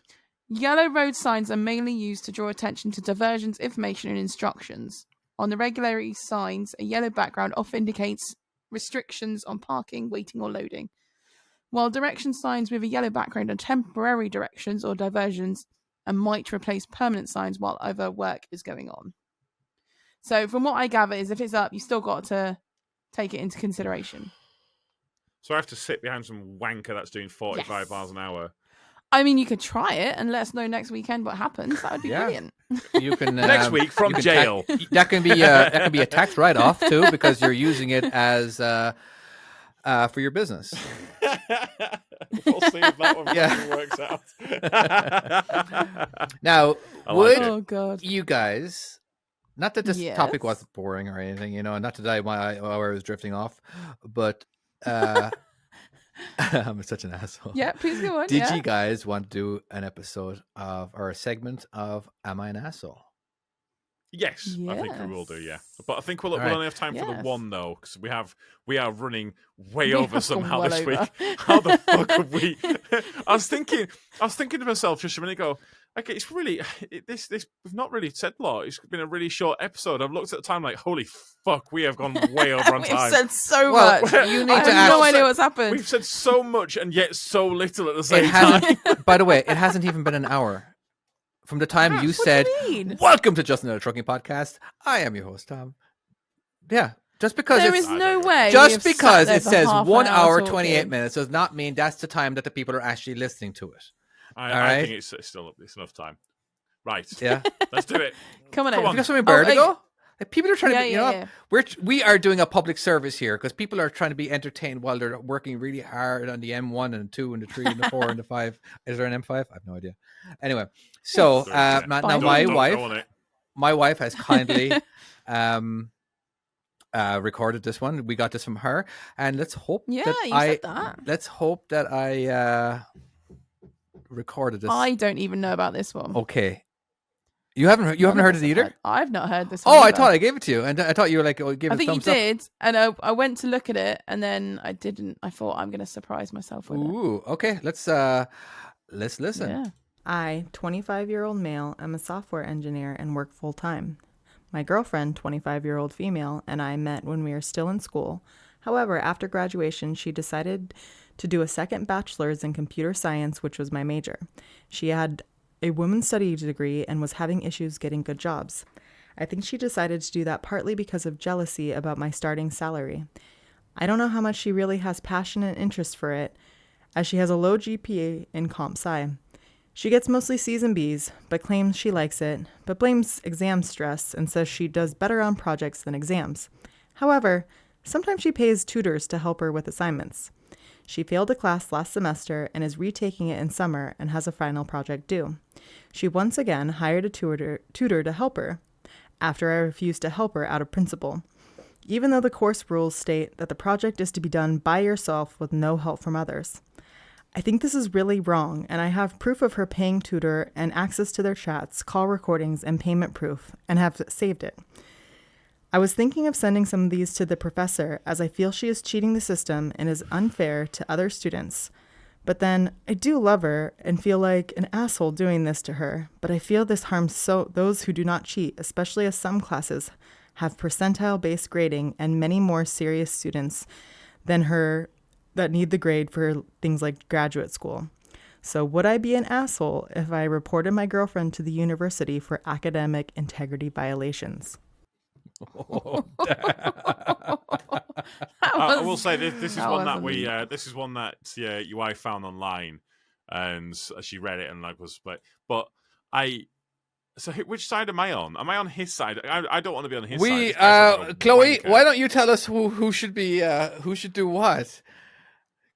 Yellow road signs are mainly used to draw attention to diversions, information, and instructions. On the regulatory signs, a yellow background often indicates restrictions on parking, waiting, or loading. While direction signs with a yellow background are temporary directions or diversions and might replace permanent signs while other work is going on. So from what I gather is if it's up, you still got to take it into consideration. So I have to sit behind some wanker that's doing 45 miles an hour. I mean, you could try it and let us know next weekend what happens. That would be brilliant. You can next week from jail. That can be a tax write-off too, because you're using it as for your business. We'll see if that one works out. Now, would you guys? Not that this topic was boring or anything, not that I was drifting off, but I'm such an asshole. Yeah, please go on. Did you guys want to do an episode or a segment of Am I an Asshole? Yes, I think we will do, yeah. But I think we'll only have time for the one, though, because we are running way over somehow this week. How the fuck have we... I was thinking to myself just a minute ago, okay, it's really... This we've not really said a lot. It's been a really short episode. I've looked at the time like, holy fuck, we have gone way over on time. We've said so much. You need I have no idea what's happened. We've said so much and yet so little at the same time. By the way, it hasn't even been an hour. From the time you said, welcome to Just Another Trucking Podcast, I am your host, Tom. Yeah, just because there is no way. Just because it says 1 hour, 28 minutes does not mean that's the time that the people are actually listening to it. I think it's enough time. Right. Yeah. Let's do it. Come on, Come in. on. You got something better to go? Like, people are trying to be, Yeah. we are doing a public service here because people are trying to be entertained while they're working really hard on the M1 and the 2 and the 3 and the 4 and the 5. Is there an M5? I have no idea. Anyway, so Yeah. now Don't my wife has kindly recorded this one. We got this from her, and let's hope Yeah, that you said that. let's hope that I recorded this. I don't even know about this one. Okay. You haven't heard it either? I've not heard this one. Oh, I either. thought I gave it to you, and I thought you were like, "Oh, give it I a think you thumbs up." did, and I went to look at it, and then I didn't. I thought I'm going to surprise myself with it. Ooh, okay. Let's listen. Yeah. I, 25-year-old male, am a software engineer and work full-time. My girlfriend, 25-year-old female, and I met when we were still in school. However, after graduation, she decided to do a second bachelor's in computer science, which was my major. She had a women's studies degree and was having issues getting good jobs. I think she decided to do that partly because of jealousy about my starting salary. I don't know how much she really has passion and interest for it, as she has a low GPA in comp sci. She gets mostly C's and B's, but claims she likes it, but blames exam stress and says she does better on projects than exams. However, sometimes she pays tutors to help her with assignments. She failed a class last semester and is retaking it in summer and has a final project due. She once again hired a tutor to help her, after I refused to help her out of principle, even though the course rules state that the project is to be done by yourself with no help from others. I think this is really wrong, and I have proof of her paying tutor and access to their chats, call recordings, and payment proof, and have saved it. I was thinking of sending some of these to the professor, as I feel she is cheating the system and is unfair to other students. But then, I do love her and feel like an asshole doing this to her, but I feel this harms those who do not cheat, especially as some classes have percentile-based grading and many more serious students than her that need the grade for things like graduate school. So would I be an asshole if I reported my girlfriend to the university for academic integrity violations? I will say this is that one that wasn't- this is one that your wife found online, and she read it and like was but I. So which side am I on? Am I on his side? I don't want to be on his side. This guy sounds like a Chloe, wanker. why don't you tell us who should be who should do what?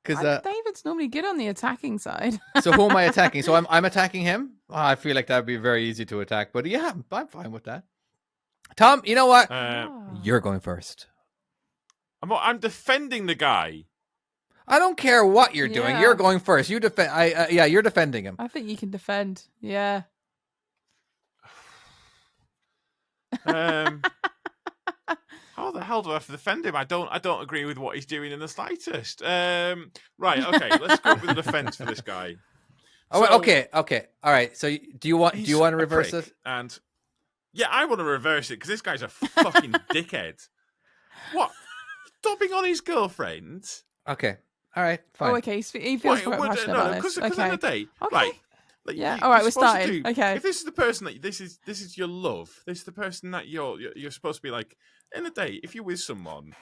Because David's normally good on the attacking side. so who am I attacking? So I'm attacking him. Oh, I feel like that'd be very easy to attack, but yeah, I'm fine with that. Tom, you know what? You're going first. I'm defending the guy. I don't care what you're doing. Yeah. You're going first. You defend. You're defending him. I think you can defend. Yeah. How the hell do I have to defend him? I don't agree with what he's doing in the slightest. Right, okay, let's go with the defense for this guy. Oh, So, okay. All right. So do you want he's to a reverse prick, it? And yeah, I want to reverse it because this guy's a fucking dickhead. What? Dubbing on his girlfriend? Okay. All right. Fine. Oh, okay. He feels quite passionate about this. Because at the end of the day, Okay. right? Like, Yeah, you're all right, we're supposed to starting. do- Okay. If this is the person that this is your love, this is the person that you're supposed to be like. In the day, if you're with someone,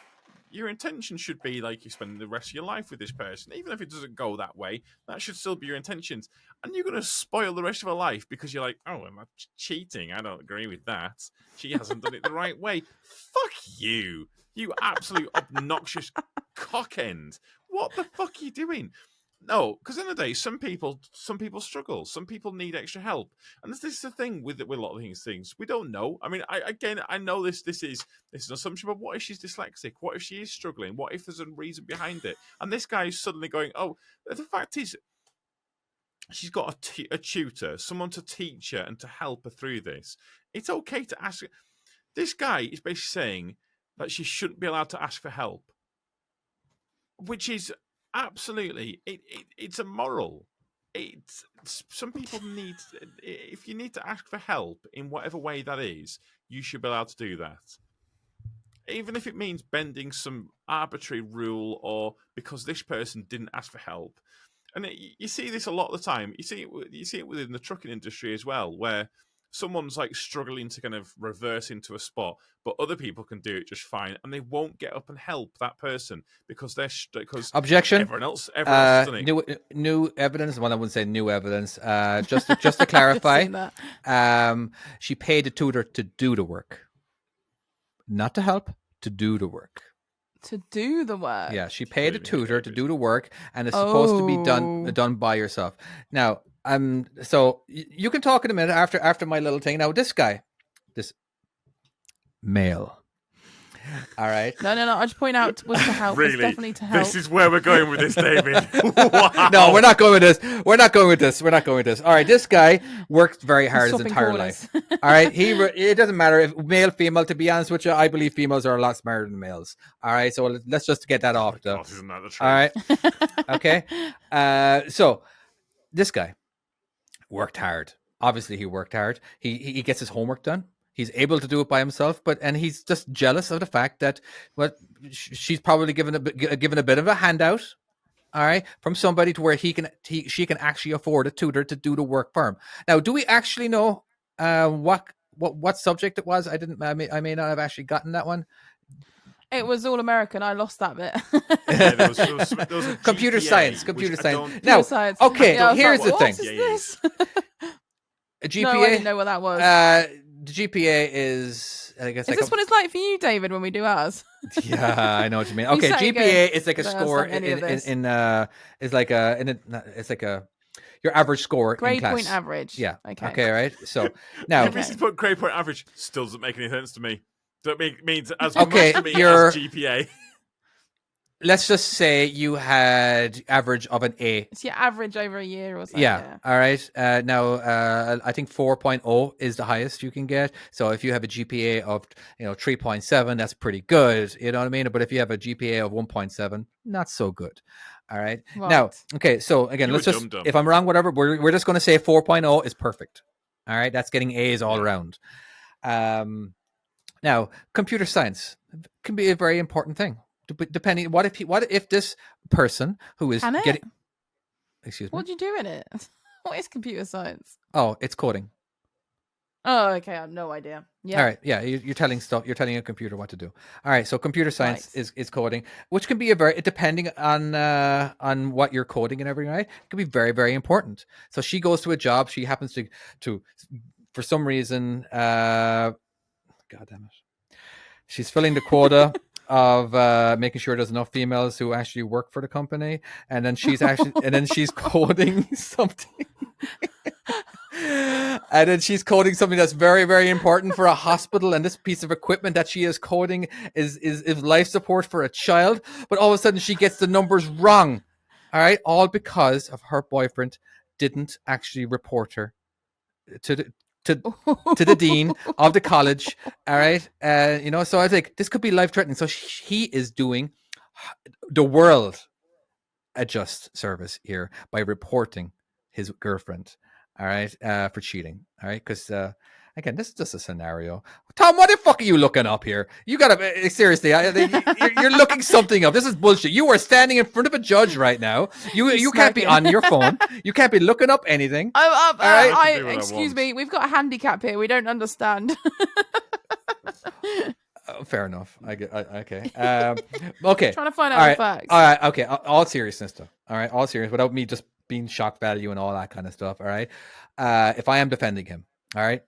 your intention should be like you're spending the rest of your life with this person. Even if it doesn't go that way, that should still be your intentions. And you're going to spoil the rest of her life because you're like, oh, am I cheating? I don't agree with that. She hasn't done it the right way. Fuck you, you absolute obnoxious cockend. What the fuck are you doing? No, because in the day, some people struggle. Some people need extra help, and this is the thing with a lot of things. We don't know. I mean, I know this is an assumption, but what if she's dyslexic? What if she is struggling? What if there's a reason behind it? And this guy is suddenly going, oh, the fact is, she's got a tutor, someone to teach her and to help her through this. It's okay to ask. This guy is basically saying that she shouldn't be allowed to ask for help, which is. Absolutely, it's immoral. It's some people need. If you need to ask for help in whatever way that is, you should be allowed to do that, even if it means bending some arbitrary rule or because this person didn't ask for help. And you see this a lot of the time. You see it within the trucking industry as well, where someone's like struggling to kind of reverse into a spot, but other people can do it just fine, and they won't get up and help that person because because Objection. everyone else has done it. New evidence. Well, I wouldn't say new evidence. Just to clarify, she paid the tutor to do the work, not to help, to do the work. To do the work. Yeah, she paid a tutor to do the work, and it's supposed to be done by yourself. Now, so you can talk in a minute after my little thing. Now, this guy, this male. All right. No. I just point out was to help. Really? It's definitely to help. This is where we're going with this, David. Wow. No, we're not going with this. We're not going with this. All right, this guy worked very hard his entire life. All right, it doesn't matter if male, female. To be honest with you, I believe females are a lot smarter than males. All right, so let's just get that off. God, isn't that the truth? All right, okay. So this guy worked hard. Obviously, he worked hard. He gets his homework done. He's able to do it by himself, and he's just jealous of the fact that she's probably given a bit of a handout, all right, from somebody to where she can actually afford a tutor to do the work for him. Now, do we actually know what subject it was? I may not have actually gotten that one. It was all American. I lost that bit. Yeah, there was Computer GPA, science. Computer science. Okay, Yeah, here's like, the thing. What is this? A GPA. No, I didn't know what that was. The GPA is, I guess, Is this what it's like for you, David, when we do ours? Yeah, I know what you mean. You Okay, say GPA again. is like a No, it's score not any of this. it's like your average score in Grade class. point average. Yeah. Okay. Right. So now, If this is put grade point average, still doesn't make any sense to me. That means as Okay, much to me you're- as GPA. let's just say you had average of an A. It's your average over a year or something. Yeah. All right. Now, I think 4.0 is the highest you can get. So if you have a GPA of 3.7, that's pretty good. You know what I mean? But if you have a GPA of 1.7, not so good. All right. Now, okay. So again, You let's were just, dumb-dumb. if I'm wrong, whatever, we're just going to say 4.0 is perfect. All right. That's getting A's all around. Now, computer science can be a very important thing. Depending, what if this person who is Can it? getting, excuse me, What do you do in it? What is computer science? oh, it's coding. Oh, okay. I have no idea. Yeah. All right, yeah, you're telling a computer what to do. All right, so computer science Right. is coding, which can be depending on what you're coding and everything, right? It can be very, very important. So she goes to a job. She happens to for some reason, God damn it, she's filling the quota of making sure there's enough females who actually work for the company, and then she's coding something. And then she's coding something that's very, very important for a hospital, and this piece of equipment that she is coding is life support for a child. But all of a sudden, she gets the numbers wrong. All right, all because of her boyfriend didn't actually report her to the dean of the college. All right, so I think this could be life threatening. So he is doing the world a just service here by reporting his girlfriend. All right, for cheating. All right, because again, this is just a scenario. Tom, what the fuck are you looking up here? You gotta seriously. You're looking something up. This is bullshit. You are standing in front of a judge right now. You can't be on your phone. You can't be looking up anything. Oh, I can do what I excuse want. me. We've got a handicap here. We don't understand. Fair enough. I get. Okay. Okay. Trying to find out All the right. facts. All right. Okay. All seriousness, though. All right. All serious, without me just being shock value and all that kind of stuff. All right. If I am defending him, all right,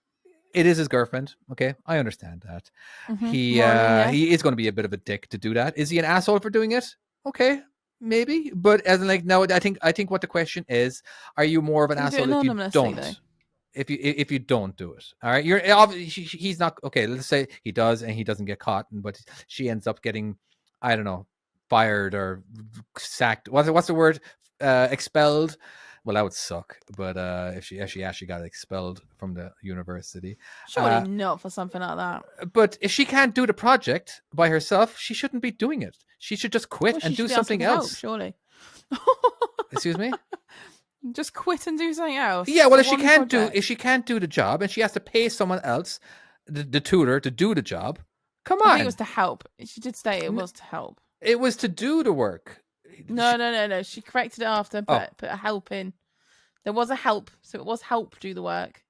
it is his girlfriend. Okay, I understand that. Mhm. He Morally, yeah. he is going to be a bit of a dick to do that. Is he an asshole for doing it? Okay, maybe. But as in, like, no, I think what the question is: are you more of an Can you do it asshole if you anonymously, don't? though? If you don't do it, all right. He's not okay. Let's say he does and he doesn't get caught, but she ends up getting, I don't know, fired or sacked. What's the word? Expelled. Well, that would suck. But if she actually got expelled from the university, Surely not for something like that. but if she can't do the project by herself, she shouldn't be doing it. She should just quit Well, she and do should be asking something for help, else. surely. Excuse me. Just quit and do something else. Yeah, well, It's if a she one can't do the job and she has to pay someone else, the tutor, to do the job, come I on. think it was to help. She did say it was to help. It was to do the work. No. She corrected it after, put a help in. There was a help, so it was help do the work.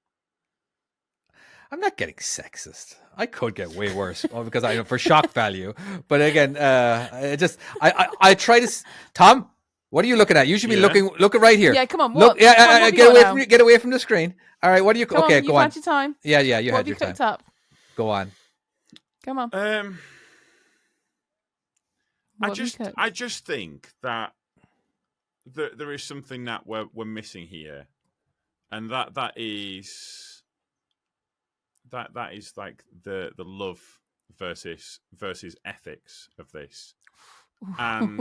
I'm not getting sexist. I could get way worse because I know for shock value. But again, I try to. Tom, what are you looking at? You should be looking right here. Yeah, come on. Look, What? Come on, what have you got now? Get away from the screen. All right, what are you? Come okay, on, go you've on. had your time. Yeah, you What had have you your time. cooked up? Go on. Come on. What have you cooked? I just think that there is something that we're missing here, and that is like the love versus ethics of this. And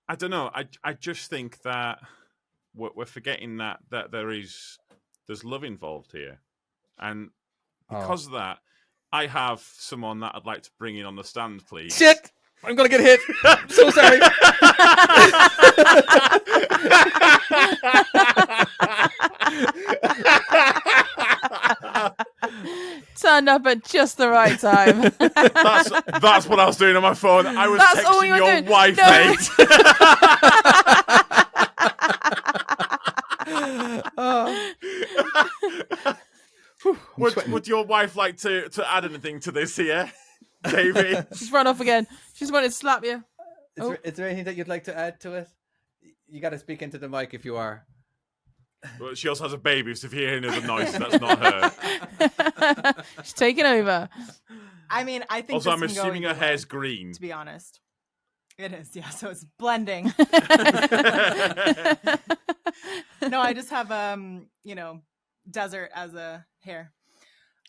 I don't know. I just think that we're forgetting that there's love involved here, and because of that, I have someone that I'd like to bring in on the stand, please. Shit! I'm gonna get hit. I'm so sorry. Turned up at just the right time. That's what I was doing on my phone. I was That's all texting you were your doing. wife, mate. Would your wife like to add anything to this here, Davey? She's run off again. She's wanted to slap you. Is there anything that you'd like to add to it? You got to speak into the mic if you are. Well, she also has a baby, so if you hear any other noise, that's not her. She's taking over. I mean, I think. Also, this I'm can go assuming her either hair's way, green. To be honest, it is. Yeah, so it's blending. No, I just have desert as a hair.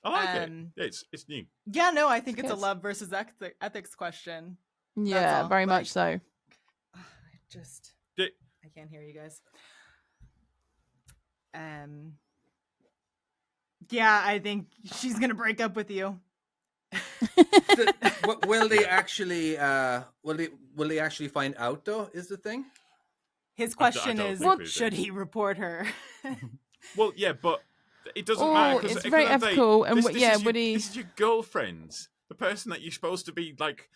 I like it. Yeah, it's new. Yeah, no, I think it's a Yes. love versus ethics question. Yeah, all. very Like- much so. I can't hear you guys. Yeah, I think she's gonna break up with you. Will they actually? Will they actually find out though? Is the thing? His question don't is, think they should do. he report her? Well, yeah, but it doesn't Oh, matter. 'Cause it's very ethical, and this yeah, is would he? This is your girlfriend, the person that you're supposed to be like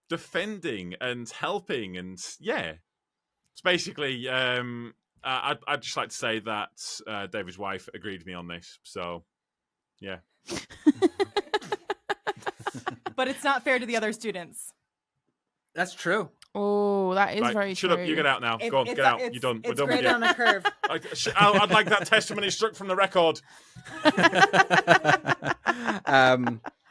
defending and helping, and yeah, it's basically. I'd just like to say that David's wife agreed with me on this, so yeah. But it's not fair to the other students. That's true. Oh, that is Right, very shut true. up, you get out now. Go on, get out. You're done. We're It's done with graded you. on a curve. I'd like that testimony struck from the record.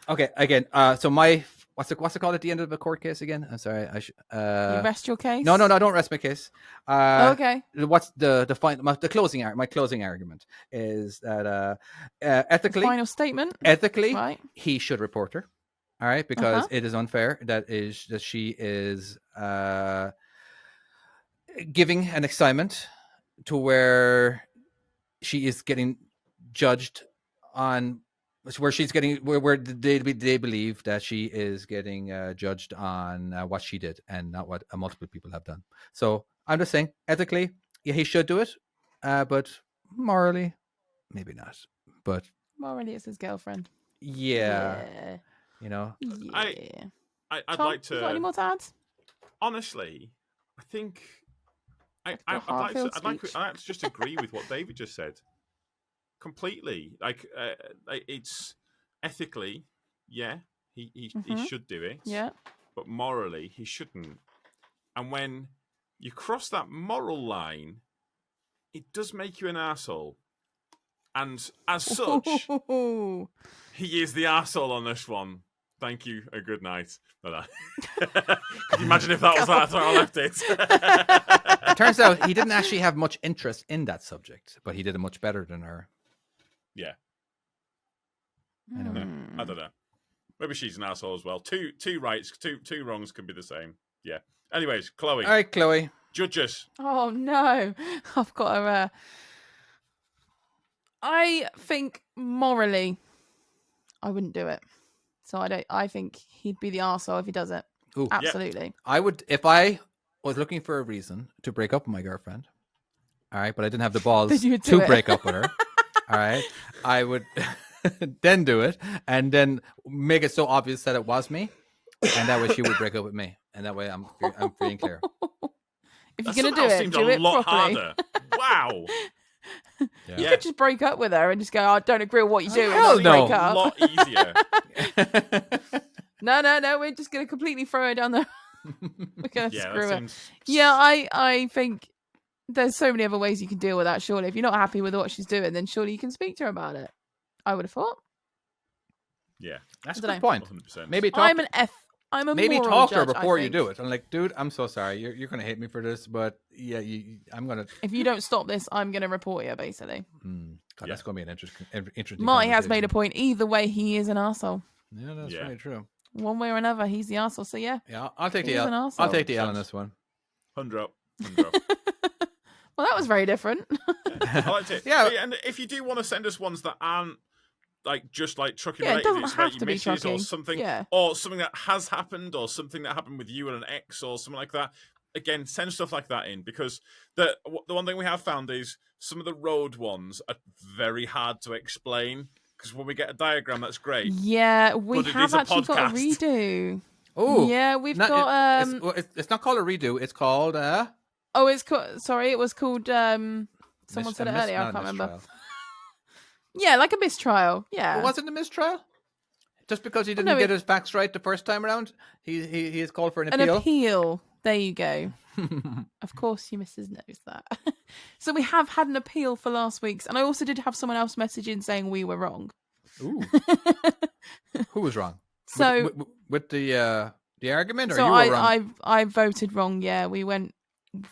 Okay. Again. So my what's it called at the end of a court case again? I'm sorry. I should. You rest your case? No. Don't rest my case. Okay. What's the closing? My closing argument is that ethically, Final statement. ethically, Right. he should report her. All right, because it is unfair that she is giving an assignment to where she is getting judged on where she's getting where they believe that she is getting judged on what she did and not what multiple people have done. So I'm just saying, ethically, yeah, he should do it, but morally, maybe not. But Morally, it's his girlfriend. yeah. You know, Yeah. I'd Tom, like to. you got any more to add? Honestly, I think I'd a like heartfelt to just agree with what David just said completely. Like it's ethically, yeah, he should do it. Yeah. But morally, he shouldn't. And when you cross that moral line, it does make you an arsehole. And as such, he is the arsehole on this one. Thank you. A good night. Can you imagine if that was that's where I left it? it turns out he didn't actually have much interest in that subject, but he did it much better than her. Yeah. I don't know. I don't know. Maybe she's an asshole as well. Two rights, two wrongs can be the same. Yeah. Anyways, Chloe. All right, Chloe. Judges. Oh no, I've got a. I think morally, I wouldn't do it. So I think he'd be the arsehole if he does it. Ooh. Absolutely. I would, if I was looking for a reason to break up with my girlfriend. All right, but I didn't have the balls Then you would do to it. break up with her. All right, I would then do it and then make it so obvious that it was me, and that way she would break up with me, and that way I'm free and clear. If you're That gonna do somehow it, seemed do a it lot properly. harder. Wow. You Yeah. could just break up with her and just go, I don't agree with what you do. hell and no. break A up. lot easier. No, we're just going to completely throw her down the... we're going to Yeah, screw that her. seems... Yeah, I think there's so many other ways you can deal with that, surely. If you're not happy with what she's doing, then surely you can speak to her about it. I would have thought. Yeah. That's a Dunno. good point. 100%. Maybe talk. I'm an F. I'm a Maybe moral talk to her judge, I before you think. do it. I'm like, dude, I'm so sorry. You're gonna hate me for this, but yeah, I'm gonna. If you don't stop this, I'm going to report you, basically. God, Yeah. that's gonna be an interesting. Marty has made a conversation. point. Either way, he is an arsehole. Yeah, that's Yeah. very true. One way or another, he's the arsehole. So yeah. Yeah, I'll take He's the an L. arsehole. I'll take the L on this one. 100. Well, that was very different. I liked it. Yeah. And if you do want to send us ones that aren't like just like trucking Yeah, it related, doesn't it's have about to your be missus or trucking. something, Yeah. or something that has happened, or something that happened with you and an ex, or something like that. Again, send stuff like that in, because the one thing we have found is some of the road ones are very hard to explain. Because when we get a diagram, that's great. Yeah, we But it have is a actually got a podcast. redo. Oh, Yeah, we've got It's not called a redo. It's called Oh, it's called. Sorry, it was called. Someone said it earlier. I can't remember. Yeah, like a mistrial. Yeah. But was it a mistrial? Just because he didn't no, get his facts right the first time around, he is called for an An appeal. appeal. There you go. Of course, your missus knows that. So we have had an appeal for last week's, and I also did have someone else message in saying we were wrong. Ooh. Who was wrong? So, with the argument, or so you were wrong? I voted wrong. Yeah, we went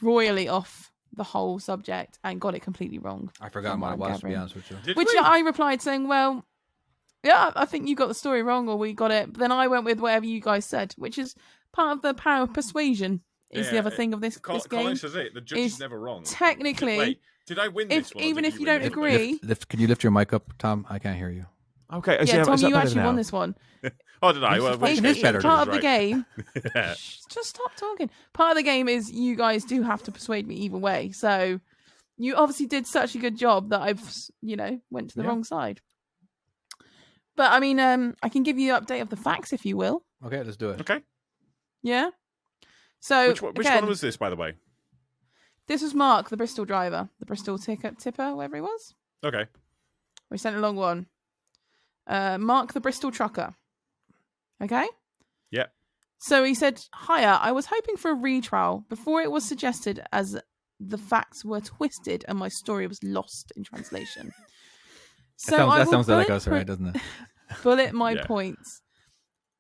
royally off the whole subject and got it completely wrong. I forgot from what it what I'm was, to be gathering. honest with you. Did Which we? I replied saying, well, yeah, I think you got the story wrong, or we got it. But then I went with whatever you guys said, which is part of the power of persuasion. Is the Yeah, other thing of this Colin game. says it. The judge is is never wrong. Technically, Wait, did I win this if one? or even did if you win don't this one? agree, Can you lift your mic up, Tom? I can't hear you. Okay. yeah, Tom, you actually won this one. Oh, did I? Well, Fucking which is case better it than Part was of the right. game. Yeah. Just stop talking. Part of the game is you guys do have to persuade me either way. So you obviously did such a good job that I've, went to the Yeah. wrong side. But I mean, I can give you an update of the facts if you will. Okay, let's do it. Okay. Yeah. So Which again, one was this, by the way? This was Mark, the Bristol driver, the Bristol tipper, whatever he was. Okay. We sent a long one. Mark, the Bristol trucker. Okay? Yeah. So he said, hiya, I was hoping for a retrial before it was suggested as the facts were twisted and my story was lost in translation. So I that will sounds like bullet us, right? Doesn't it? bullet my Yeah. points.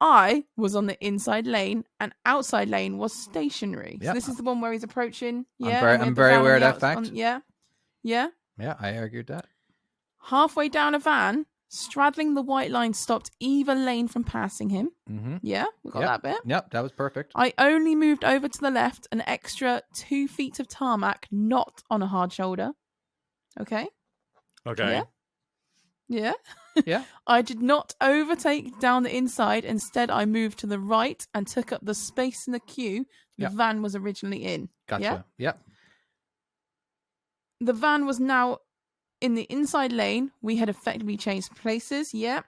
I was on the inside lane and outside lane was stationary. Yep. So this is the one where he's approaching. I'm Yeah, very- and we I'm had the very van on aware of the that fact. Yeah. Yeah. Yeah, I argued that. Halfway down a van, straddling the white line, stopped either lane from passing him. Mm-hmm. Yeah, we got Yep. that bit. Yep, that was perfect. I only moved over to the left an extra 2 feet of tarmac, not on a hard shoulder. Okay. Okay. Yeah. Yeah. Yeah. I did not overtake down the inside. Instead, I moved to the right and took up the space in the queue the Yep. van was originally in. Gotcha. Yeah? Yep. The van was now in the inside lane. We had effectively changed places. Yeah.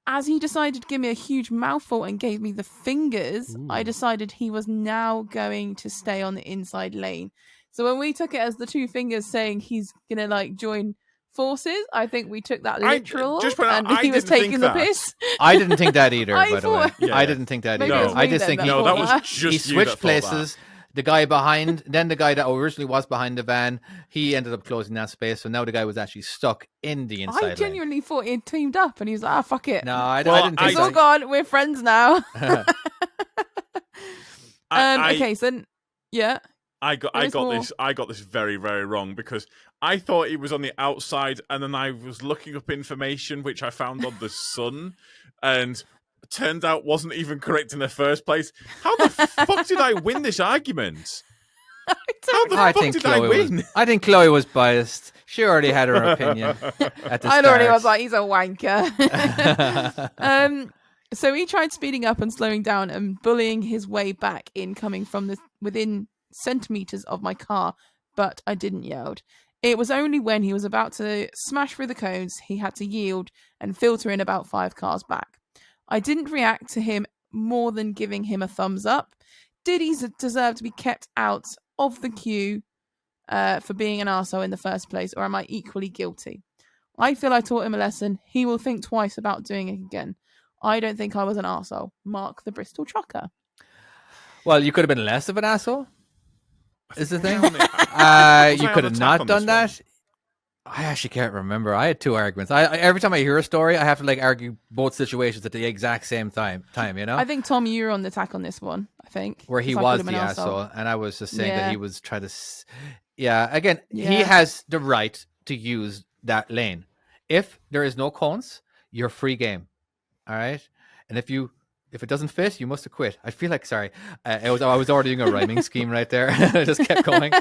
As he decided to give me a huge mouthful and gave me the fingers, I Ooh. decided he was now going to stay on the inside lane. So when we took it as the two fingers saying he's going to join forces, I think we took that I- literal just put out, and I he was didn't think taking the that. piss. I didn't think that either, I by the way. thought- Yeah. I didn't think that Maybe either. it was I me just then think that he, No, that thought was that. just he you switched that thought that. places. The guy behind, then the guy that originally was behind the van, he ended up closing that space. So now the guy was actually stuck in the inside I lane. genuinely thought he had teamed up and he was like, fuck it. No, I Well, didn't I think It's all so. gone. We're friends now. I- Okay, so yeah. I got There is more. this. I got this very, very wrong because I thought he was on the outside, and then I was looking up information which I found on the Sun, and turned out wasn't even correct in the first place. How the fuck did I win this argument? How the I fuck think did I Chloe win? I think Chloe was biased. She already had her opinion at the I start. already was like, he's a wanker. So he tried speeding up and slowing down and bullying his way back in, coming from within centimeters of my car, but I didn't yield. It was only when he was about to smash through the cones he had to yield and filter in about 5 cars back. I didn't react to him more than giving him a thumbs up. Did he deserve to be kept out of the queue for being an arsehole in the first place, or am I equally guilty? I feel I taught him a lesson. He will think twice about doing it again. I don't think I was an arsehole. Mark the Bristol trucker. Well, you could have been less of an asshole. Is the thing? Was I You on could have attack not on done this that. I actually can't remember. I had 2 arguments. Every time I hear a story, I have to like argue both situations at the exact same time. You know, I think Tom, you were on the attack on this one. I think where he 'cause I was could have the been an asshole, and I was just saying that Yeah. he was trying to. Yeah, again, he Yeah. has the right to use that lane. If there is no cones, you're free game. All right, and if it doesn't fit, you must have quit. I feel like sorry, I was already doing a rhyming scheme right there. I just kept going.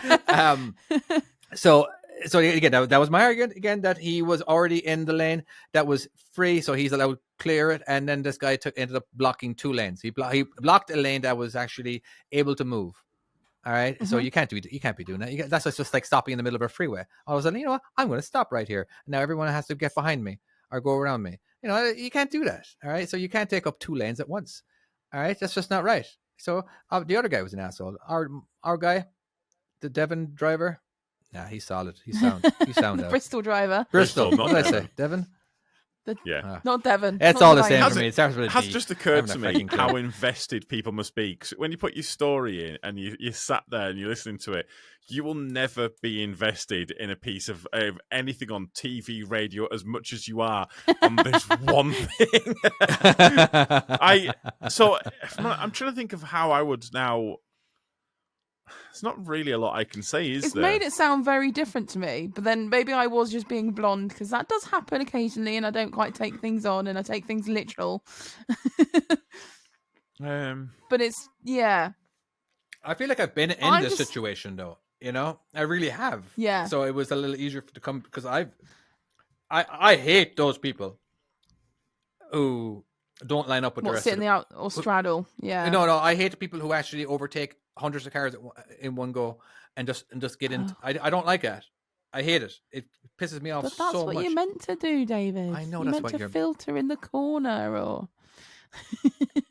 So again, that was my argument again, that he was already in the lane that was free, so he's allowed to clear it, and then this guy ended up blocking 2 lanes. He blocked a lane that was actually able to move. All right, so you can't be doing that. That's just like stopping in the middle of a freeway. All of a sudden, you know what? I'm going to stop right here. Now everyone has to get behind me or go around me. You know, you can't do that. All right, so you can't take up 2 lanes at once. All right, that's just not right. So the other guy was an asshole. Our guy, the Devon driver. Nah, he's solid. He's sound. He's sound. The out. Bristol driver. Bristol. Bristol, What not did I say? Devon. Devon. Yeah. Not Devon. It's not all the Devon. same for me. It starts with a Has D. just occurred I to haven't a me freaking clue. how invested people must be. 'Cause when you put your story in and you sat there and you're listening to it, you will never be invested in a piece of anything on TV, radio as much as you are on this one thing. I'm trying to think of how I would now. It's not really a lot I can say, is It's there? made it sound very different to me, but then maybe I was just being blonde, because that does happen occasionally, and I don't quite take things on, and I take things literal. But it's I feel like I've been in I'm this just- situation though. You know, I really have. Yeah. So it was a little easier to come because I hate those people who don't line up with the what rest sit of in the out or straddle. Yeah. No, I hate the people who actually overtake hundreds of cars in one go and just get in. I don't like that. I hate it. It pisses me off But that's so what much. you're meant to do, David. I know you're that's meant what to you're- filter in the corner, or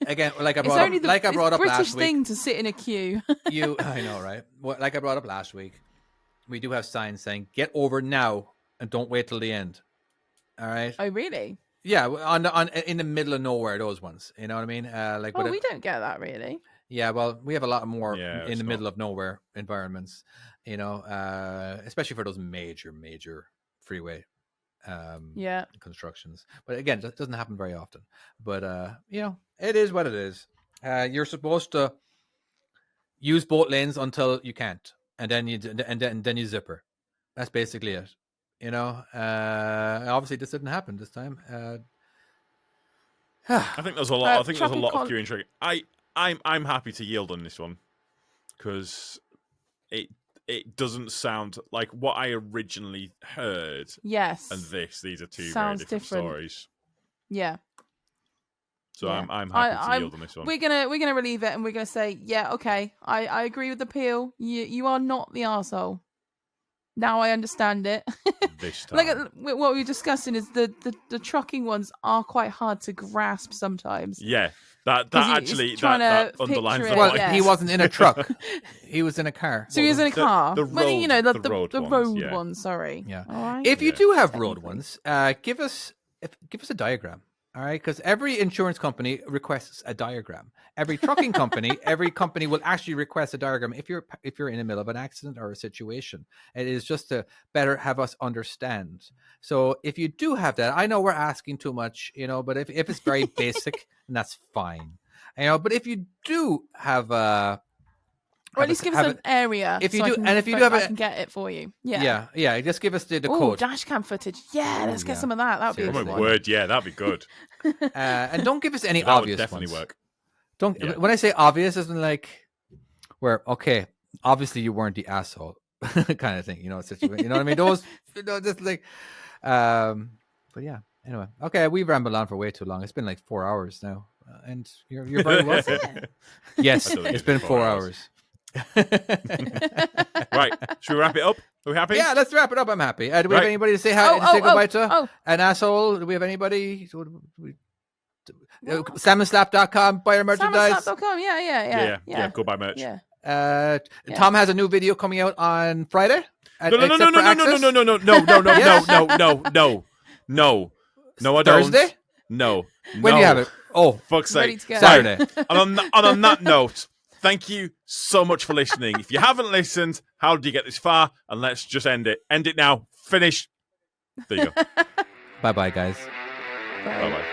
Again, like I it's brought only up, the like I brought up British last week. thing to sit in a queue. I know, right? Well, like I brought up last week, we do have signs saying "Get over now" and don't wait till the end. All right. Oh, really? Yeah, on in the middle of nowhere, those ones. You know what I mean? Like, Oh, we don't get that really. yeah. Well, we have a lot more Yeah, in it's the not- middle of nowhere environments. You know, especially for those major freeway Yeah. constructions. But again, that doesn't happen very often. But you know, it is what it is. You're supposed to use both lanes until you can't, and then you zipper. That's basically it. You know, obviously this didn't happen this time. I think there's a lot. I think there's a Choppy lot col- of queuing trick. I'm happy to yield on this one because it doesn't sound like what I originally heard. Yes. And these are two Sounds very different different. stories. Yeah. So Yeah. I'm happy to yield on this one. We're gonna relieve it, and we're gonna say, yeah, okay, I agree with the peel. You are not the arsehole. Now I understand it. This time. Like what we were discussing is the trucking ones are quite hard to grasp sometimes. Yeah, that 'Cause he's actually trying that to underlines picture the it, Well, point. yeah. he wasn't in a truck. He was in a car. So he was in a car. the Well, you know, road- the the road ones, road yeah. one. Sorry. Yeah. All right. If you Yeah. do have road Technically. ones, give us a diagram. All right, because every insurance company requests a diagram. Every trucking company, every company will actually request a diagram if you're in the middle of an accident or a situation. It is just to better have us understand. So if you do have that, I know we're asking too much, you know, but if it's very basic, then that's fine. You know, but if you do have or at least give us an area. if you so I do- can and if you do have I a- can get it for you. Yeah. yeah, just give us the Oh, code. dash cam footage. Yeah, let's get yeah. some of that. That would be a Oh Seriously. good my one. word, yeah, that'd be good. And don't give us any That would obvious definitely ones. work. Don't Yeah. when I say obvious, isn't like where obviously you weren't the asshole kind of thing, you know, situation. You know what I mean? Those, you know, just like, but yeah. Anyway, okay, we've rambled on for way too long. It's been like 4 hours now, and you're very welcome. Yes, I don't think it's been 4 hours. Right, should we wrap it up? Are we happy? Yeah, let's wrap it up. I'm happy. Do we have Right. anybody to say hi? Oh, say goodbye to? oh. An asshole? Do we have anybody? Salmonslap.com, buy our merchandise. Salmonslap.com. Yeah. Go buy merch. Yeah. Tom has a new video coming out on Friday. No, I don't. Thursday? No. When do you have it? Oh, fuck's Ready sake. to go. Saturday. And on that note, thank you so much for listening. If you haven't listened, how did you get this far? And let's just end it. End it now. Finish. There you go. Bye-bye, guys. Bye. Bye-bye.